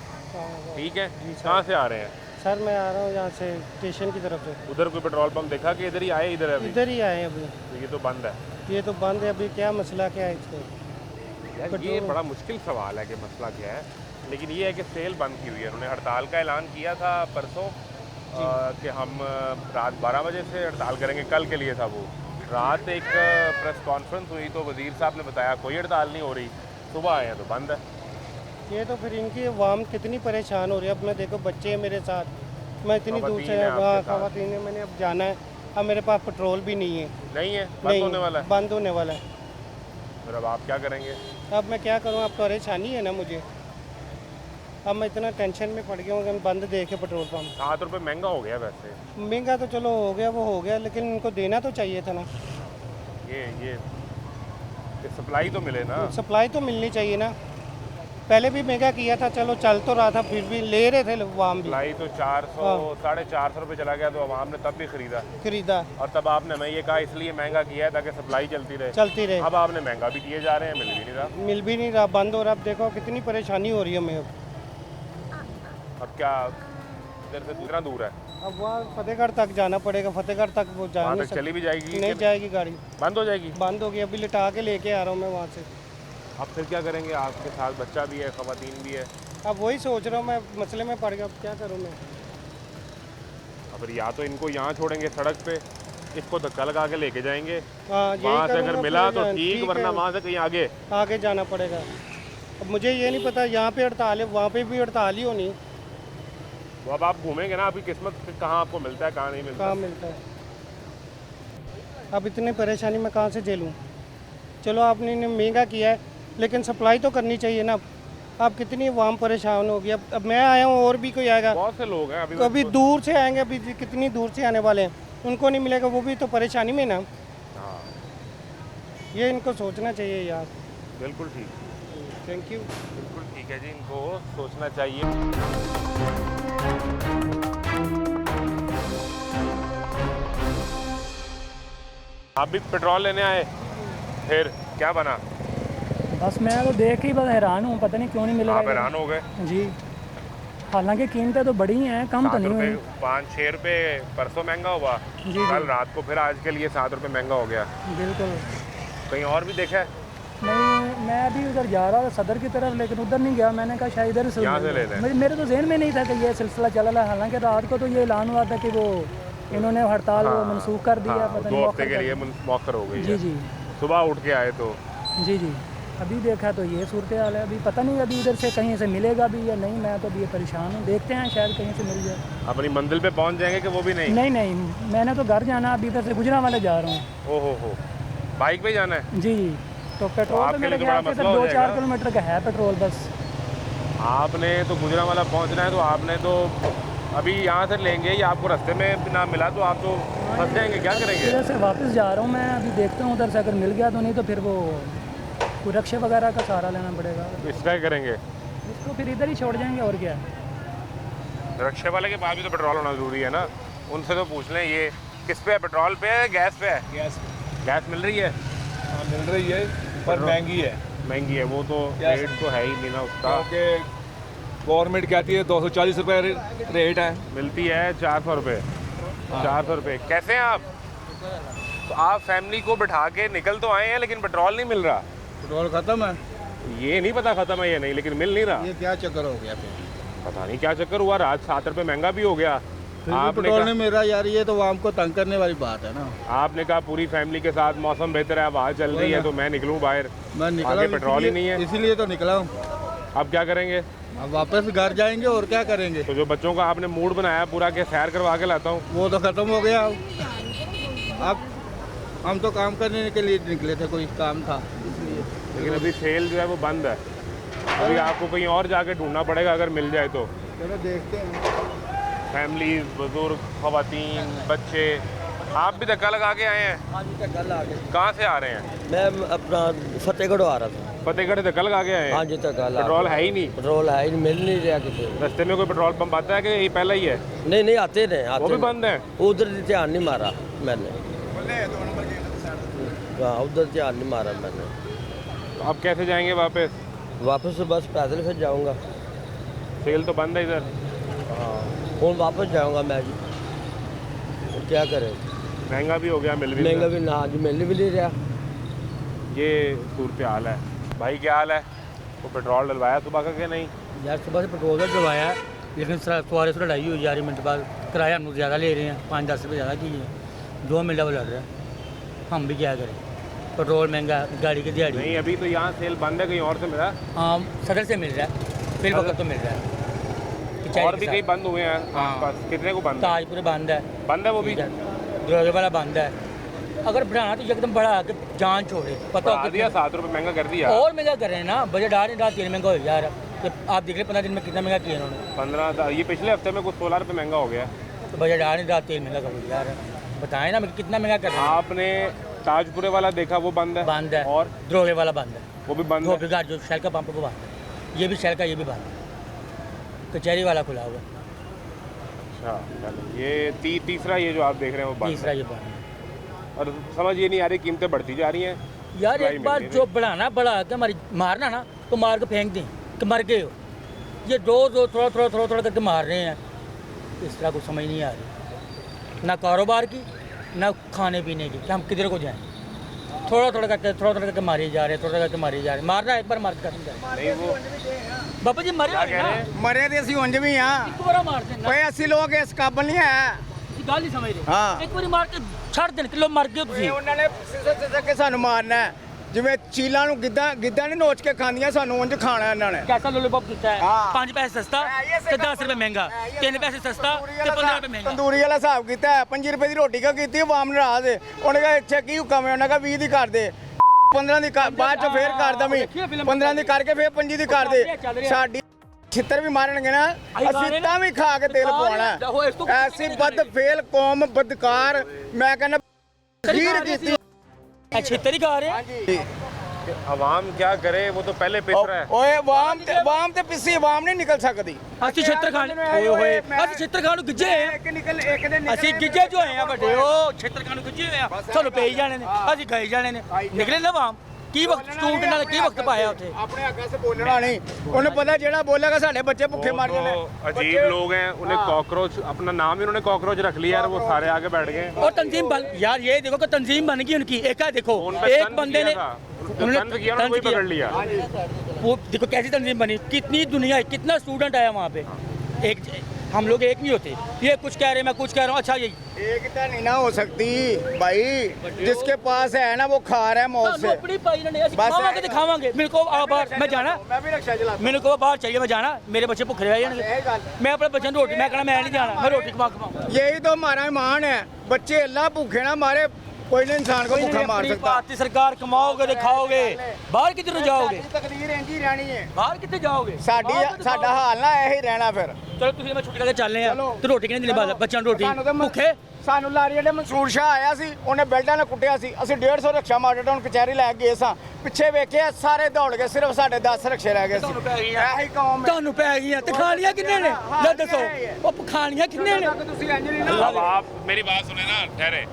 ठीक है, कहाँ से आ रहे हैं? सर मैं आ रहा हूँ यहाँ से स्टेशन की तरफ से। उधर कोई पेट्रोल पंप देखा कि इधर ही आए? इधर है अभी? इधर ही आए अभी। तो ये तो बंद है? ये तो बंद है अभी, क्या मसला क्या है इसका? यार ये बड़ा मुश्किल सवाल है कि मसला क्या है, लेकिन ये है कि सेल बंद की हुई है। उन्होंने हड़ताल का ऐलान किया था परसों कि हम रात 12 बजे से हड़ताल करेंगे, कल के लिए था वो। रात एक प्रेस कॉन्फ्रेंस हुई तो वज़ीर साहब ने बताया कोई हड़ताल नहीं हो रही, सुबह आए हैं तो बंद है। ये तो फिर इनकी वाम कितनी परेशान हो रही है। अब मैं देखो बच्चे हैं मेरे साथ, मैं इतनी दूर से वहाँ खवातीन है, मैंने अब जाना है। अब मेरे पास पेट्रोल भी नहीं है। नहीं है, बंद होने वाला है। बंद होने वाला है। फिर अब आप क्या करेंगे? अब मैं क्या करूँ, अब परेशानी है ना मुझे। अब मैं इतना टेंशन में पड़ गया हूँ कि बंद देखे पेट्रोल पम्प। 7 रुपये महंगा हो गया वैसे। महंगा तो चलो हो गया, वो हो गया, लेकिन इनको देना तो चाहिए था ना। ये सप्लाई तो मिले ना। सप्लाई तो मिलनी चाहिए ना। पहले भी महंगा किया था, चलो चल तो रहा था, फिर भी ले रहे थे वाम भी। सप्लाई तो 400 450 रुपये चला गया, तो आवाम ने तब भी खरीदा। और तब आपने मैं ये कहा इसलिए महंगा किया है ताकि सप्लाई चलती रहे। अब आपने महंगा भी किए जा रहे हैं, मिल भी नहीं रहा, बंद हो रहा। अब देखो कितनी परेशानी हो रही है हमें। अब क्या इधर से कितना दूर है? अब वहाँ फतेहगढ़ तक जाना पड़ेगा। फतेहगढ़ तक वो जा नहीं चली भी जाएगी? नहीं जाएगी गाड़ी, बंद हो जाएगी। बंद हो गई, अभी लिटा के लेके आ रहा हूँ मैं वहाँ से। अब फिर क्या करेंगे? आपके साथ बच्चा भी है, खवातीन भी है। अब वही सोच रहा हूँ मैं, मसले में पड़ गया। अब क्या करूँ मैं? अब या तो इनको यहाँ छोड़ेंगे सड़क पे, इसको धक्का लगा के लेके जाएंगे। वहाँ से अगर मिला तो ठीक, वरना वहाँ से कहीं आगे जाना पड़ेगा। अब मुझे ये नहीं पता, यहाँ पे हड़ताल है, वहाँ पे भी हड़ताल ही होनी। वो अब आप घूमेंगे ना, आपकी किस्मत कहाँ आपको मिलता है, कहाँ नहीं मिलता। कहाँ मिलता है? अब इतनी परेशानी मैं कहाँ से झेलूँ? चलो आपने महंगा किया है, लेकिन सप्लाई तो करनी चाहिए ना। अब कितनी आवाम परेशान होगी। अब मैं आया हूँ, और भी कोई आएगा। बहुत से लोग हैं अभी दूर से आएंगे, अभी कितनी दूर से आने वाले हैं, उनको नहीं मिलेगा, वो भी तो परेशानी में ना। ये इनको सोचना चाहिए यार। बिल्कुल ठीक, थैंक यू। बिल्कुल ठीक है जी, इनको सोचना चाहिए। आप भी पेट्रोल लेने आए, फिर क्या बना? बस मैं तो देख ही बस हैरान हूँ, पता नहीं क्यों नहीं मिलेगा। आप हैरान हो गए जी। हालांकि कीमतें तो बढ़ी हैं, कम तो नहीं हुई। 5-6 रुपये परसों महंगा हुआ, कल रात को फिर आज के लिए 7 रुपये महंगा हो गया। बिल्कुल। कहीं और भी देखा है? नहीं, मैं अभी उधर जा रहा था सदर की तरफ, लेकिन उधर नहीं गया। मैंने कहा शायद इधर से ले लें। मेरे तो जहन में नहीं था कि ये सिलसिला चल रहा है। हालांकि रात को तो ये ऐलान हुआ था कि वो इन्होंने हड़ताल मनसूख कर दिया। पता नहीं 2 हफ्ते के लिए मौखर हो गई। जी। सुबह उठ के आए तो जी। अभी देखा तो ये सूरत हाल है। अभी पता नहीं अभी इधर से कहीं से मिलेगा भी या नहीं। मैं तो अभी परेशान हूँ, देखते हैं शायद कहीं से मिल जाए। अपनी मंजिल पे पहुँच जाएंगे कि वो भी नहीं? नहीं, मैंने तो घर जाना, अभी इधर से गुजरांवाले जा रहा हूँ। ओहो, बाइक पे जाना है? जी। तो पेट्रोल तो मेरे ख्याल से 2-4 किलोमीटर का है पेट्रोल बस। आपने तो गुजरांवाला पहुँचना है, तो आपने तो अभी यहाँ से लेंगे या आपको रास्ते में ना मिला तो आप तो फंस जाएंगे, क्या करेंगे? इधर से वापस जा रहा हूँ मैं, अभी देखता हूँ उधर से अगर मिल गया तो, नहीं तो फिर वो कोई रक्षा वगैरह का सहारा लेना पड़ेगा। इसका क्या करेंगे? इसको फिर इधर ही छोड़ जाएंगे, और क्या। रक्षा वाले के पास भी तो पेट्रोल होना ज़रूरी है ना, उनसे तो पूछ लें। ये किस पे है, पेट्रोल पे है, गैस पे है? गैस मिल रही है? हाँ मिल रही है, पर महंगी है। वो तो रेट तो है ही नहीं ना उसका, क्योंकि गवर्नमेंट कहती है 240 रुपये रेट है, मिलती है 400 रुपये। 400 रुपये कैसे हैं आप? तो आप फैमिली को बिठा के निकल तो आए हैं, लेकिन पेट्रोल नहीं मिल रहा। पेट्रोल ख़त्म है। ये नहीं पता ख़त्म है या नहीं, लेकिन मिल नहीं रहा। ये क्या चक्कर हो गया फिर? पता नहीं क्या चक्कर हुआ, रात 7 रुपये महंगा भी हो गया। पेट्रोल नहीं मिल रहा यार, ये तो आम को तंग करने वाली बात है ना। आपने कहा पूरी फैमिली के साथ मौसम बेहतर है, हवा चल रही है, तो मैं निकलूँ बाहर। मैं निकला, पेट्रोल ही नहीं है, इसीलिए तो निकला हूँ। अब क्या करेंगे? अब वापस घर जाएंगे, और क्या करेंगे। तो जो बच्चों का आपने मूड बनाया पूरा के सैर करवा के लाता हूँ, वो तो ख़त्म हो गया। अब हम तो काम करने के लिए निकले थे, कोई काम था इसलिए। लेकिन अभी सेल जो है वो बंद है। अभी आपको कहीं और जाके ढूंढना पड़ेगा अगर मिल जाए तो। चलो देखते हैं। फैमिली, बुजुर्ग, खवातीन, बच्चे, आप भी धक्का लगा के आए हैं? हाँ जी, धक्का लगा के। कहाँ से आ रहे हैं? मैं अपना फतेहगढ़ आ रहा था। फतेहगढ़ धक्का लगा के आए हैं? हाँ जी, धक्का लगा। पेट्रोल है ही नहीं? पेट्रोल है ही, मिल नहीं रहा किसी। रास्ते में कोई पेट्रोल पंप आता है कि यही पहला ही है? नहीं, आते नहीं, वो भी बंद है। उधर ध्यान नहीं मारा मैंने। हाँ, उधर ध्यान नहीं मारा मैंने। तो अब कैसे जाएंगे वापस? वापस तो बस पैदल फिर जाऊँगा। सेल तो बंद है इधर। हाँ, और वापस जाऊँगा मैं जी, क्या करें। महंगा भी हो गया, मिल भी महंगा भी ना, जी मिल भी नहीं रहा। ये सूरत हाल है। भाई क्या हाल है? वो पेट्रोल डलवाया सुबह का कि नहीं? यार सुबह से पेट्रोल डलवाया है, लेकिन सवारी से लड़ाई हुई 11 मिनट बाद। किराया हम ज़्यादा ले रहे हैं, 5-10 रुपये ज़्यादा किए हैं। जो मिला वो लड़ रहा है, हम भी क्या करें। पेट्रोल महंगा, गाड़ी की दिहाड़ी नहीं। अभी तो यहाँ सेल बंद है, कहीं और से मिला? हाँ, सदर से मिल रहा है। फिर वक्त तो मिल रहा है। और भी कई बंद हुए हैं आसपास, कितने को बंद है? ताजपुर बंद है, वो भी दरोगे वाला बंद है। अगर बढ़ाना तो एकदम बढ़ा के जान छोड़े, पता बढ़ा दिया, 7 रुपये महंगा कर दिया। और महंगा कर रहे हैं ना, बजट आ रहे तेल महंगा हो यार। तो आप देख रहे 15 दिन में कितना महंगा किया इन्होंने। 15, ये पिछले हफ्ते में कुछ 16 रुपये महंगा हो गया। तो बजट आ रहा तेल महंगा करो यार, बताएं ना कितना महंगा कर रहे हैं। आपने ताजपुरे वाला देखा, वो बंद है। और दरोगे वाला बंद है, वो भी बंद है। जो शैल का पंप वो बंद है, ये भी शैल का, ये भी बंद है। कचहरी वाला खुला हुआ। अच्छा, ये तीसरा ये जो आप देख रहे हैं वो बंद, तीसरा ये बंद। और समझ ये नहीं आ रही, कीमतें बढ़ती जा रही हैं यार। एक बार जो बढ़ाना बढ़ा के हमारी मारना ना तो मार के फेंक दें कि मर गए हो। ये रोज थोड़ा करके मार रहे हैं, इस तरह कुछ समझ नहीं आ रही, ना कारोबार की ना खाने पीने की, कि हम किधर को जाएं। थोड़ा करके मारे जा रहे, मारना एक बार मार कर बाबा जी मरे तो असं उंज भी हाँ, असं लोग इस काबल नहीं है। गल नहीं समझ रहे। एक बार मार के छड़ देन किलो मर गए तुसीं। उन्होंने के सानू मारना है, जिवें चीलां नूं गिद्धा नहीं नोच के खांदियां, सानू उंज खाना इन्होंने। कैसा लोलीपॉप किया है? 5 पैसे सस्ता ते 10 रुपए महंगा, 3 पैसे सस्ता ते 15 रुपए महंगा। तंदूरी वाला हिसाब किया है। 5 रुपए की रोटी का की आवाम नाराज है। उन्हें कहा इत्थे की हुक्म है, उन्हें कहा 20 दी कर दे, 15 दी बाद च फिर कर दमी, 15 दी करके फिर 5 दी कर दे। साडी छितर भी मारनगे ना, असीं तां भी खा के तेल पवाना। ऐसी बदफेल कौम, बदकार, मैं कहना खीर कीती। छितर ही खा रहे हैं। अवाम क्या करे, वो तो पहले पिस रहा है। ओए वाम ते पिसी अवाम नहीं निकल सकती। ਅਸੀਂ ਛਿੱਤਰ ਖਾਣ ਅਸੀਂ ਛਿੱਤਰ ਖਾਣ ਨੂੰ ਗਿੱਜੇ ਆ। ਅਸੀਂ ਗਿੱਜੇ ਜੋ ਹੋਏ ਆ ਵੱਡੇ, ਉਹ ਛਿੱਤਰ ਖਾਣ ਨੂੰ ਗਿੱਜੇ ਹੋਏ ਆ। ਸਾਨੂੰ ਪਈ ਜਾਣੇ ਨੇ, ਅਸੀਂ ਗਏ ਜਾਣੇ ਨੇ। ਨਿਕਲੇ ਨਾ ਆਵਾਮ ਕੀ ਵਕਤ ਸਟੂਡੈਂਟ ਨਾਲ ਕੀ ਵਕਤ ਪਾਇਆ ਉੱਥੇ। ਆਪਣੇ ਅੱਗੇ ਸੇ ਬੋਲਣਾ ਨਹੀਂ, ਉਹਨੂੰ पता ਜਿਹੜਾ ਬੋਲੇਗਾ ਸਾਡੇ ਬੱਚੇ भूखे मर जाने। अजीब लोग हैं, उन्हें कॉकरोच, अपना नाम ही उन्होंने कॉकरोच रख लिया यार, वो सारे आगे बैठ गए। और तंजीम बन यार, ये देखो कि तंजीम बन गई उनकी। एक है देखो, एक बंदे ने पकड़ लिया। वो देखो कैसी तंजीम बनी, कितनी दुनिया, कितना स्टूडेंट आया वहाँ पे। एक हम लोग एक नहीं होते, ये कुछ कह रहे मैं कुछ कह रहा हूँ। अच्छा यही एकता नहीं ना हो सकती भाई, जिसके पास है ना वो खा रहा है मौत से। खावांगे दिखावांगे। मेरे को बाहर मैं जाना, मेरे को बाहर चाहिए, मैं जाना, मेरे बच्चे भुखे रह जाएंगे। मैं अपने बच्चों रोटी, मैं कहना मैं नहीं जाना, मैं रोटी खवाऊँ। यही तो हमारा ईमान है, बच्चे अल्लाह भूखे ना मारे, कोई नहीं इंसान को भूखा मार सकता। भारतीय सरकार कमाओगे दिखाओगे, बाहर किधर जाओगे? तकदीर इंज ही रहनी है, बाहर कितने जाओगे? साडा हाल ना यही रहना। फिर चलो तुसीं मैं छुट्टी करके चलने आ तो रोटी किने देनी बात बच्चों रोटी भुखे। सानू लारी ने मंसूर शाह आया सी, उन्हें बेल्टां ने कुटिया सी, ਅਸੀਂ 150 रक्षा मारे तो कचहरी लै गए सां, पिछे वेखे सारे दौड़ गए, सिर्फ साढ़े 10 रक्षे रह गए। यही कौम ਤੁਹਾਨੂੰ ਪੈ ਗਈਆਂ ਤੇ ਖਾਣੀਆਂ ਕਿੰਨੇ ਨੇ? ਲੈ ਦੱਸੋ ਉਹ ਖਾਣੀਆਂ ਕਿੰਨੇ ਨੇ? अब आप मेरी बात सुने ना, ठहरे।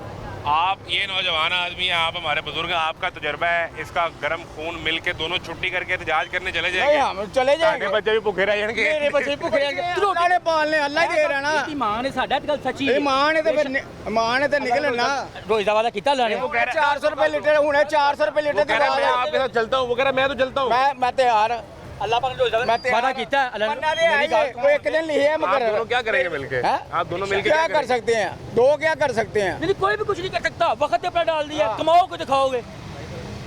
आप ये नौजवान आदमी हैं, आप हमारे बुजुर्ग हैं, आपका तजुर्बा है, इसका गर्म खून मिल के दोनों छुट्टी करके एहतजाज करने चले जाएंगे। हम चले जाएंगे, बच्चे भी भूखे रह जाएंगे, मेरे बच्चे भी भूखे रहेंगे। रोटी ने पालने अल्लाह ही दे रहना। ईमान है साडा, गल सच्ची है। ईमान है तो फिर ईमान है तो निकलना। रोज का वादा कितना लाने? 400 रुपए लीटर हुने, 400 रुपए लीटर मैं आपके साथ चलता हूँ, वो कह रहा मैं तो चलता हूँ। मैं तैयार। अल्लाह पाक ने वादा किया है। वो एक दिन लिए है, मगर आप दोनों क्या करेंगे मिलके? आप दोनों मिलके क्या कर सकते हैं? दो क्या कर सकते हैं? नहीं, कोई भी कुछ नहीं कर सकता। वक्त अपना डाल दिया, कमाओगे दिखाओगे,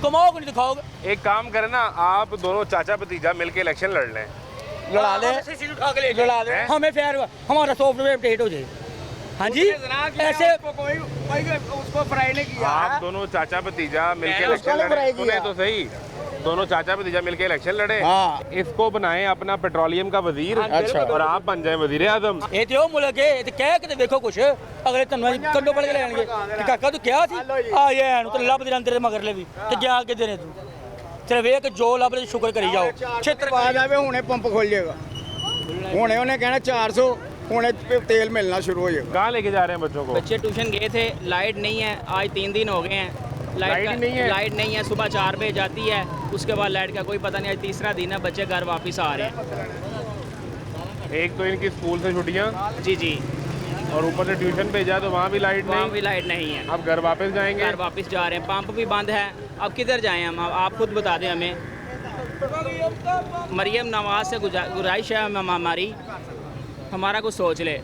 कमाओगे नहीं दिखाओगे। एक काम करें ना, आप दोनों चाचा भतीजा मिलके इलेक्शन लड़ लें, लड़ा लें, लड़ा लें। हमें फेयर हमारा सॉफ्टवेयर अपडेट हो जाए। हाँ जी, ऐसे कोई उसको फ्राई नहीं किया। आप दोनों चाचा भतीजा मिलके इलेक्शन लड़े, सुने तो सही, दोनों चाचा भतीजा मिलके इलेक्शन लड़े। हाँ। इसको बनाएं अपना पेट्रोलियम का वजीर। अच्छा। और आप बन जाए वजीर आजम। ये तो मुल्क है, ये कह के देखो कुछ अगले तन्नू कंडो पड़ के लेंगे कि काका तू क्या थी आ ये तो लब दे तेरे मगर ले भी ते क्या के देने तू सिर्फ एक जो लब दे शुक्र करी जाओ। क्षेत्र बाद आवे हुने पंप खोल जाएगा, हुने उन्हें कहना 400, हुने तेल मिलना शुरू हो जाएगा। कहाँ लेके जा रहे हैं बच्चों को? बच्चे ट्यूशन गए थे, लाइट नहीं है, आज 3 दिन हो गए हैं। लाइट नहीं है, सुबह 4 बजे जाती है, उसके बाद लाइट का कोई पता नहीं। आज तीसरा दिन है, बच्चे घर वापस आ रहे हैं। एक तो इनकी स्कूल से छुट्टियाँ, जी, और ऊपर से ट्यूशन भेजा तो वहाँ भी लाइट नहीं, वहाँ भी लाइट नहीं है। अब घर वापस जाएंगे? घर वापस जा रहे हैं, पंप भी बंद है। अब किधर जाएं हम? आप खुद बता दें हमें। मरियम नवाज से गुजारिश है हमारी, हमारा कुछ सोच ले।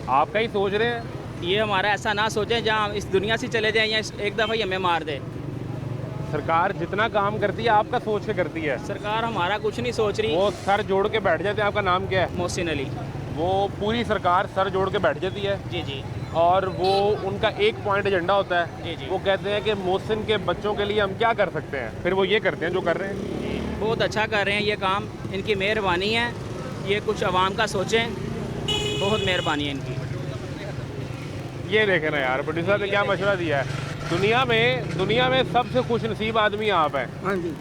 आपका ही सोच रहे हैं? ये हमारा ऐसा ना सोचें जहाँ हम इस दुनिया से चले जाएं या एक दफ़ा ही हमें मार दे। सरकार जितना काम करती है आपका सोच के करती है? सरकार हमारा कुछ नहीं सोच रही। वो सर जोड़ के बैठ जाते हैं। आपका नाम क्या है? मोहसिन अली। वो पूरी सरकार सर जोड़ के बैठ जाती है जी जी, और वो उनका एक पॉइंट एजेंडा होता है। जी जी, वो कहते हैं कि मोहसिन के बच्चों के लिए हम क्या कर सकते हैं, फिर वो ये करते हैं जो कर रहे हैं। बहुत अच्छा कर रहे हैं ये काम, इनकी मेहरबानी है। ये कुछ आवाम का सोचें, बहुत मेहरबानी है इनकी। ये देखें ना यार, प्रोड्यूसर ने क्या मशवरा दिया है। दुनिया में सबसे खुश नसीब आदमी आप हैं। हाँ जी।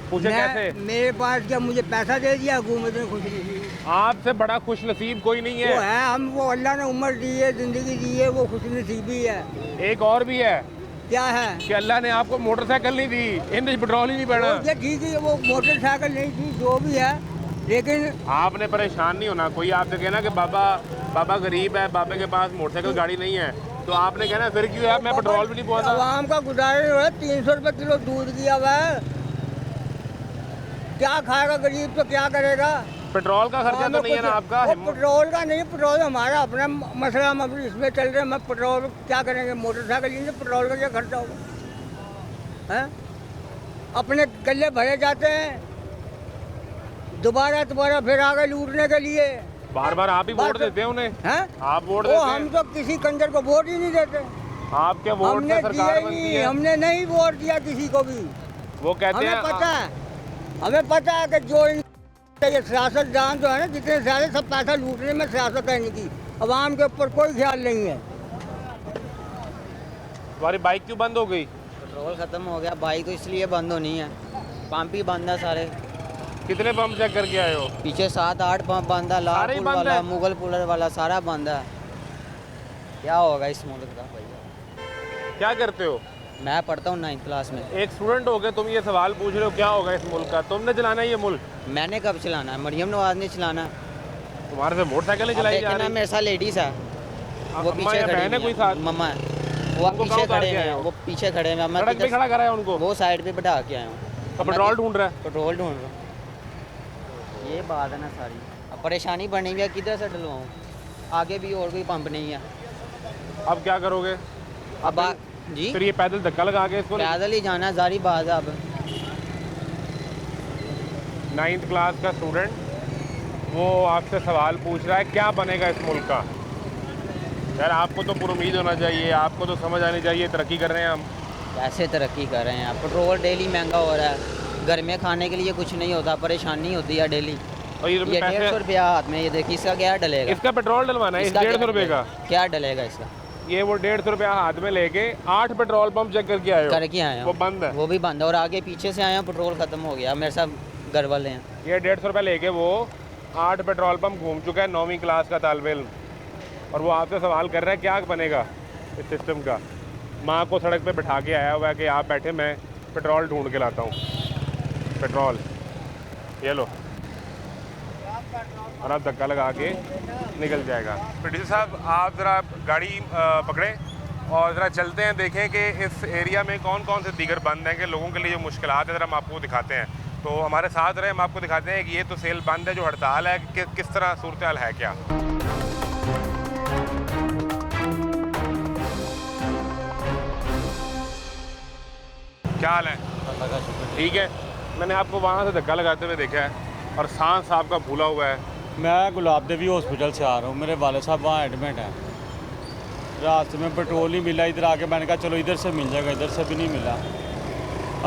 पूछे कैसे? मेरे पास क्या मुझे पैसा दे दिया हुकूमत ने खुश नसीब? आपसे बड़ा खुश नसीब कोई नहीं है। वो है हम, वो अल्लाह ने उम्र दी है, जिंदगी दी है, वो खुश नसीबी है। एक और भी है। क्या है? कि अल्लाह ने आपको मोटरसाइकिल नहीं दी, इंजन पेट्रोल ही नहीं पड़ा। ये ठीक है, वो मोटरसाइकिल नहीं थी, जो भी है, लेकिन आपने परेशान नहीं होना। कोई आपसे कहना कि बाबा गरीब है, बाबे के पास मोटरसाइकिल गाड़ी नहीं है, तो आपने कहना फिर क्यों है, मैं पेट्रोल भी नहीं पहुंचा। आवाम का गुजारे हो 300 रुपये किलो दूध दिया हुआ है, क्या खाएगा गरीब, तो क्या करेगा? पेट्रोल का खर्चा तो नहीं है ना आपका? पेट्रोल का नहीं, पेट्रोल हमारा अपना मसला, हम अभी इसमें चल रहे हैं। मैं पेट्रोल क्या करेंगे, मोटरसाइकिल लेंगे, पेट्रोल का क्या खर्चा होगा? हैं अपने गले भरे जाते हैं, दोबारा फिर आ गए लूटने के लिए। बार बार आप ही वोट देते हैं उन्हें? हैं? आप वोट देते हैं? हम तो किसी कंजर को वोट ही नहीं देते। आपके वोट से सरकार बनती है? हमने नहीं वोट दिया किसी को भी। वो कहते हैं हमें पता है कि जो ये सियासतदान जो है ना, जितने सारे सब पैसा लूटने में सियासत है इनकी, अवाम के ऊपर कोई ख्याल नहीं है। तुम्हारी बाइक क्यों बंद हो गई? पेट्रोल खत्म हो गया। बाइक तो इसलिए बंद होनी है, पंप ही बंद है सारे। कितने पंप चेक करके आए हो? पीछे 7-8 पंप बंद है, लाल पुल वाला, मुगल पुल वाला, सारा बंद है। क्या होगा इस मुल्क का भैया? क्या करते हो? मैं पढ़ता हूँ 9th क्लास में। एक स्टूडेंट हो गए, तुम ये सवाल पूछ रहे हो क्या होगा इस मुल्क का? तुमने चलाना है ये मुल्क? मैंने कब चलाना है? मरियम नवाज ने चलाना है। तुम्हारे से मोटरसाइकिल चलाई जा रही है? मेरे साथ लेडीज है, वो पीछे खड़े हैं, कोई साथ मम्मा है, वो पीछे खड़े हैं, वो पीछे खड़े हैं। मैं सड़क पे खड़ा करा है उनको? वो साइड पे बैठा के आया हूँ। पेट्रोल ढूंढ रहा है? पेट्रोल ढूंढ रहा हूँ। ये बात है ना सारी। अब परेशानी बनी हुई है, किधर से डलवाऊँ? आगे भी और कोई पंप नहीं है। अब क्या करोगे? अब जी फिर ये पैदल धक्का लगा के इसको? पैदल ही जाना, जारी बात है। अब 9th क्लास का स्टूडेंट, वो आपसे सवाल पूछ रहा है क्या बनेगा इस मुल्क का। यार आपको तो पुरुमीद होना चाहिए, आपको तो समझ आनी चाहिए, तरक्की कर रहे हैं हम। कैसे तरक्की कर रहे हैं? पेट्रोल डेली महंगा हो रहा है, घर में खाने के लिए कुछ नहीं होता, परेशानी होती है डेली। और ये 150 रुपया हाथ में, ये देखिए इसका क्या डलेगा? इसका पेट्रोल डलवाना है, 150 रुपये का क्या डलेगा इसका? ये वो 150 रुपया हाथ में लेके 8 पेट्रोल पंप चेक करके आए हो? करके आए, वो बंद है? वो भी बंद है, और आगे पीछे से आए हैं, पेट्रोल खत्म हो गया। मेरे साथ घर वाले हैं। ये 150 रुपया लेके वो 8 पेट्रोल पंप घूम चुका है, 9वीं क्लास का तालिबे इल्म, और वो आपसे सवाल कर रहा है क्या बनेगा इस सिस्टम का। माँ को सड़क पे बैठा के आया हुआ है कि आप बैठे, मैं पेट्रोल ढूंढ के लाता हूँ। पेट्रोल ये लो, और आप धक्का लगा के निकल जाएगा। प्रोड्यूसर साहब आप ज़रा गाड़ी पकड़ें और ज़रा चलते हैं, देखें कि इस एरिया में कौन कौन से दीगर बंद हैं, कि लोगों के लिए जो मुश्किलात है ज़रा हम आपको दिखाते हैं। तो हमारे साथ रहे, हम आपको दिखाते हैं कि ये तो सेल बंद है, जो हड़ताल है कि किस तरह सूरत हाल है क्या। क्या हाल है? ठीक है। मैंने आपको वहाँ से धक्का लगाते हुए देखा है और सांस आपका फूला हुआ है। मैं गुलाब देवी हॉस्पिटल से आ रहा हूँ, मेरे वाले साहब वहाँ एडमिट हैं। रास्ते में पेट्रोल नहीं मिला, इधर आके मैंने कहा चलो इधर से मिल जाएगा, इधर से भी नहीं मिला।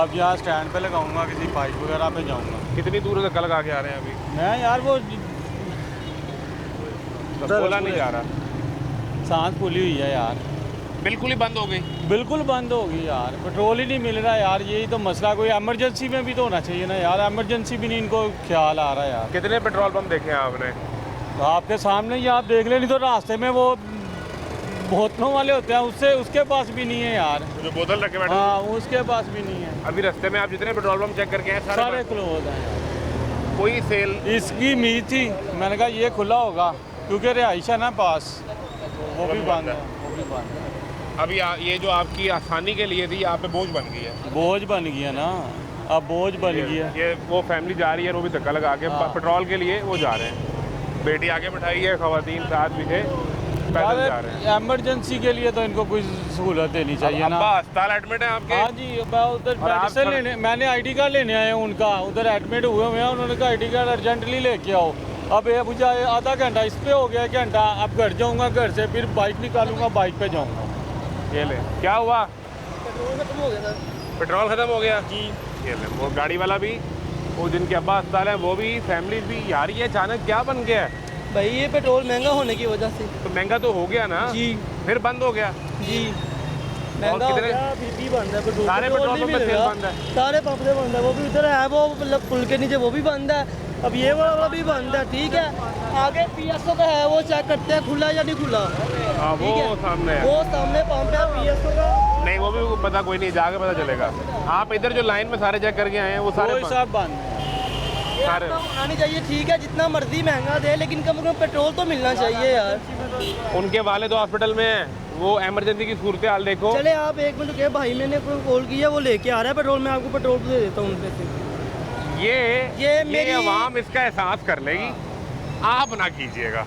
अब यहाँ स्टैंड पे लगाऊंगा, किसी पाइप वगैरह पे जाऊंगा। कितनी दूर धक्का लगा के आ रहे हैं अभी? मैं यार वो बोला नहीं जा रहा, सांस फूली हुई है यार। बिल्कुल ही बंद हो गई? बिल्कुल बंद हो गई यार, पेट्रोल ही नहीं मिल रहा यार। यही तो मसला, कोई इमरजेंसी में भी तो होना चाहिए ना यार, इमरजेंसी भी नहीं इनको ख्याल आ रहा यार। कितने पेट्रोल पंप देखे हैं आपने? तो आपके सामने ही आप देख ले, नहीं तो रास्ते में वो बोतलों वाले होते हैं, उसके पास भी नहीं है यार, जो बोतल रखे बैठे। हाँ, उसके पास भी नहीं है। अभी रास्ते में आप जितने पेट्रोल पंप चेक करके हैं सारे क्लोज हैं। कोई सेल? इसकी उम्मीद थी, मैंने कहा ये खुला होगा क्योंकि रिहाइश है ना पास, वो भी बंद है, वो भी बंद है। अभी ये जो आपकी आसानी के लिए थी, यहाँ पे बोझ बन गई है। बोझ बन गई है ना, अब बोझ बन गई है। ये वो फैमिली जा रही है, वो भी धक्का लगा के पेट्रोल के लिए वो जा रहे हैं। बेटी आगे बैठाई है, खवातीन साथ भी थे, पैदल जा रहे हैं। एमरजेंसी के लिए तो इनको कोई सहूलत देनी चाहिए ना। अस्पताल एडमिट है आपके? हाँ जी, मैं उधर मेडिसिन लेने, मैंने आईडी कार्ड लेने आया हूँ उनका, उधर एडमिट हुए हैं, उन्होंने कहा आईडी कार्ड अर्जेंटली लेके आओ। अब ये मुझे आधा घंटा इस पे हो गया, घंटा। अब घर जाऊँगा, घर से फिर बाइक निकालूंगा, बाइक पे जाऊँगा। ये ले, क्या हुआ? पेट्रोल खत्म हो गया था। पेट्रोल खत्म हो गया जी। ये ले, वो गाड़ी वाला भी, वो जिनके अब्बा अस्पताल है वो भी, फैमिली भी। यार ये अचानक क्या बन गया है भाई? ये पेट्रोल महंगा होने की वजह से। तो महंगा तो हो गया ना जी, फिर बंद हो गया जी। महंगा हो गया, फिर भी बंद है पेट्रोल। सारे पेट्रोल पंप पे बंद है, सारे पंप पे बंद है। वो भी उधर है, वो मतलब पुल के नीचे वो भी बंद है। अब ये वाला भी बंद है, ठीक है। आगे पीएसओ का है, वो चेक करते हैं खुला या नहीं खुला। हाँ, वो सामने है, वो सामने पंप है पीएसओ का। नहीं, वो भी पता कोई नहीं, जाके पता चलेगा। आप इधर जो लाइन में सारे चेक करके आए हैं वो सारे सब बंद सारे होना नहीं चाहिए, ठीक है। जितना मर्जी महंगा दे, लेकिन कम से कम पेट्रोल तो मिलना चाहिए यार। उनके वाले तो हॉस्पिटल में हैं, वो इमरजेंसी की सूरत हाल देखो। चले आप एक मिनट रुके भाई, मैंने कॉल किया, वो लेके आ रहा है पेट्रोल। मैं आपको पेट्रोल दे देता हूँ उनपे से। ये मेरी आवाम इसका एहसास कर लेगी, आप ना कीजिएगा।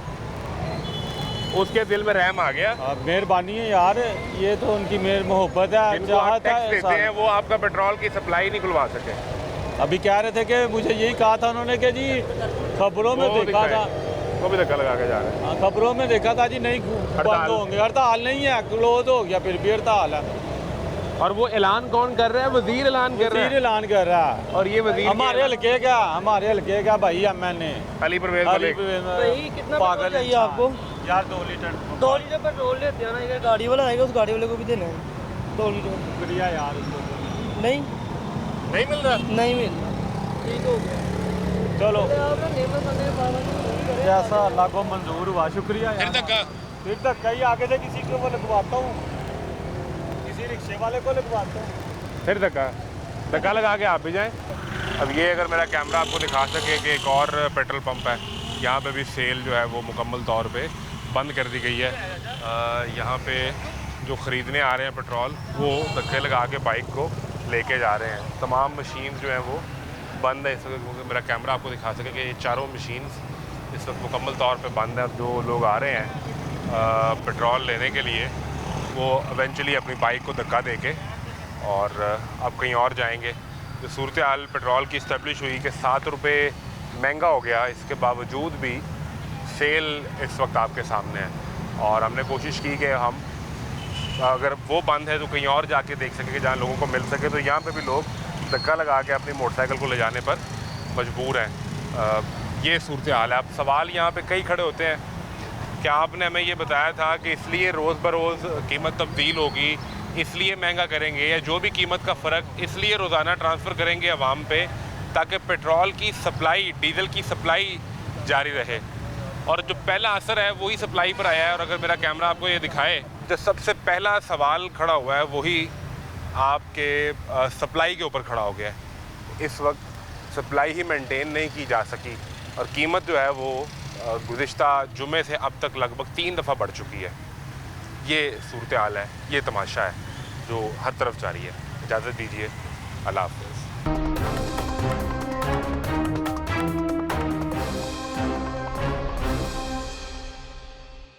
उसके दिल में रहम आ गया। मेहरबानी है यार, ये तो उनकी मेहर मोहब्बत है। जिनको आप टैक्स देते हैं वो आपका पेट्रोल की सप्लाई नहीं खुलवा सके। अभी कह रहे थे कि मुझे यही कहा था उन्होंने कि जी खबरों में देखा था, वो भी धक्का लगा के जा रहे हैं। खबरों में देखा था जी नहीं बंद होंगे। हड़ताल नहीं है, क्लोज हो गया, फिर भी हड़ताल है। और वो ऐलान कौन कर रहा है? वजीर ऐलान कर रहा है। वजीर ऐलान कर रहा है। और ये वजीर हमारे हल्के का भाई एमएनए अली परवेज भाई कितना पागल चाहिए आपको? यार 2 लीटर। 2 लीटर पेट्रोल लेते हैं ना, ये गाड़ी वाला आएगा, उस गाड़ी वाले को भी देना है 2 लीटर। शुक्रिया यार। नहीं मिल रहा, नहीं मिल रहा, ठीक हो गया। चलो जैसा अल्लाह को मंजूर हुआ, शुक्रिया। फिर तक कहीं आगे से किसी को वो लगवाता हूँ, किसी रिक्शे वाले को लगवाता हूँ। फिर धक्का लगा के आप भी जाएं। अब ये अगर मेरा कैमरा आपको दिखा सके कि एक और पेट्रोल पंप है, यहाँ पे भी सेल जो है वो मुकम्मल तौर पे बंद कर दी गई है। यहाँ पे जो ख़रीदने आ रहे हैं पेट्रोल, वो धक्के लगा के बाइक को लेके जा रहे हैं। तमाम मशीन जो हैं वो बंद है इस वक्त। मेरा कैमरा आपको दिखा सके कि ये चारों मशीन इस वक्त मुकम्मल तौर पे बंद है। जो लोग आ रहे हैं पेट्रोल लेने के लिए, वो इवेंचुअली अपनी बाइक को धक्का दे के और अब कहीं और जाएंगे। जो सूरत हाल पेट्रोल की इस्टेब्लिश हुई कि 7 रुपये महंगा हो गया, इसके बावजूद भी सेल इस वक्त आपके सामने है। और हमने कोशिश की कि हम अगर वो बंद है तो कहीं और जाके देख सकें कि जहाँ लोगों को मिल सके। तो यहाँ पे भी लोग धक्का लगा के अपनी मोटरसाइकिल को ले जाने पर मजबूर हैं। ये सूरत हाल है। अब सवाल यहाँ पे कई खड़े होते हैं कि आपने हमें ये बताया था कि इसलिए रोज़ बरोज़ कीमत तब्दील होगी, इसलिए महंगा करेंगे, या जो भी कीमत का फ़र्क इसलिए रोज़ाना ट्रांसफ़र करेंगे अवाम पे ताकि पेट्रोल की सप्लाई, डीज़ल की सप्लाई जारी रहे। और जो पहला असर है वही सप्लाई पर आया है। और अगर मेरा कैमरा आपको ये दिखाए, जो सबसे पहला सवाल खड़ा हुआ है वही आपके सप्लाई के ऊपर खड़ा हो गया है। इस वक्त सप्लाई ही मेंटेन नहीं की जा सकी और कीमत जो है वो गुज़िश्ता जुमे से अब तक लगभग 3 दफ़ा बढ़ चुकी है। ये सूरत हाल है, ये तमाशा है जो हर तरफ जारी है। इजाज़त दीजिए, अल्लाह हाफ़िज़।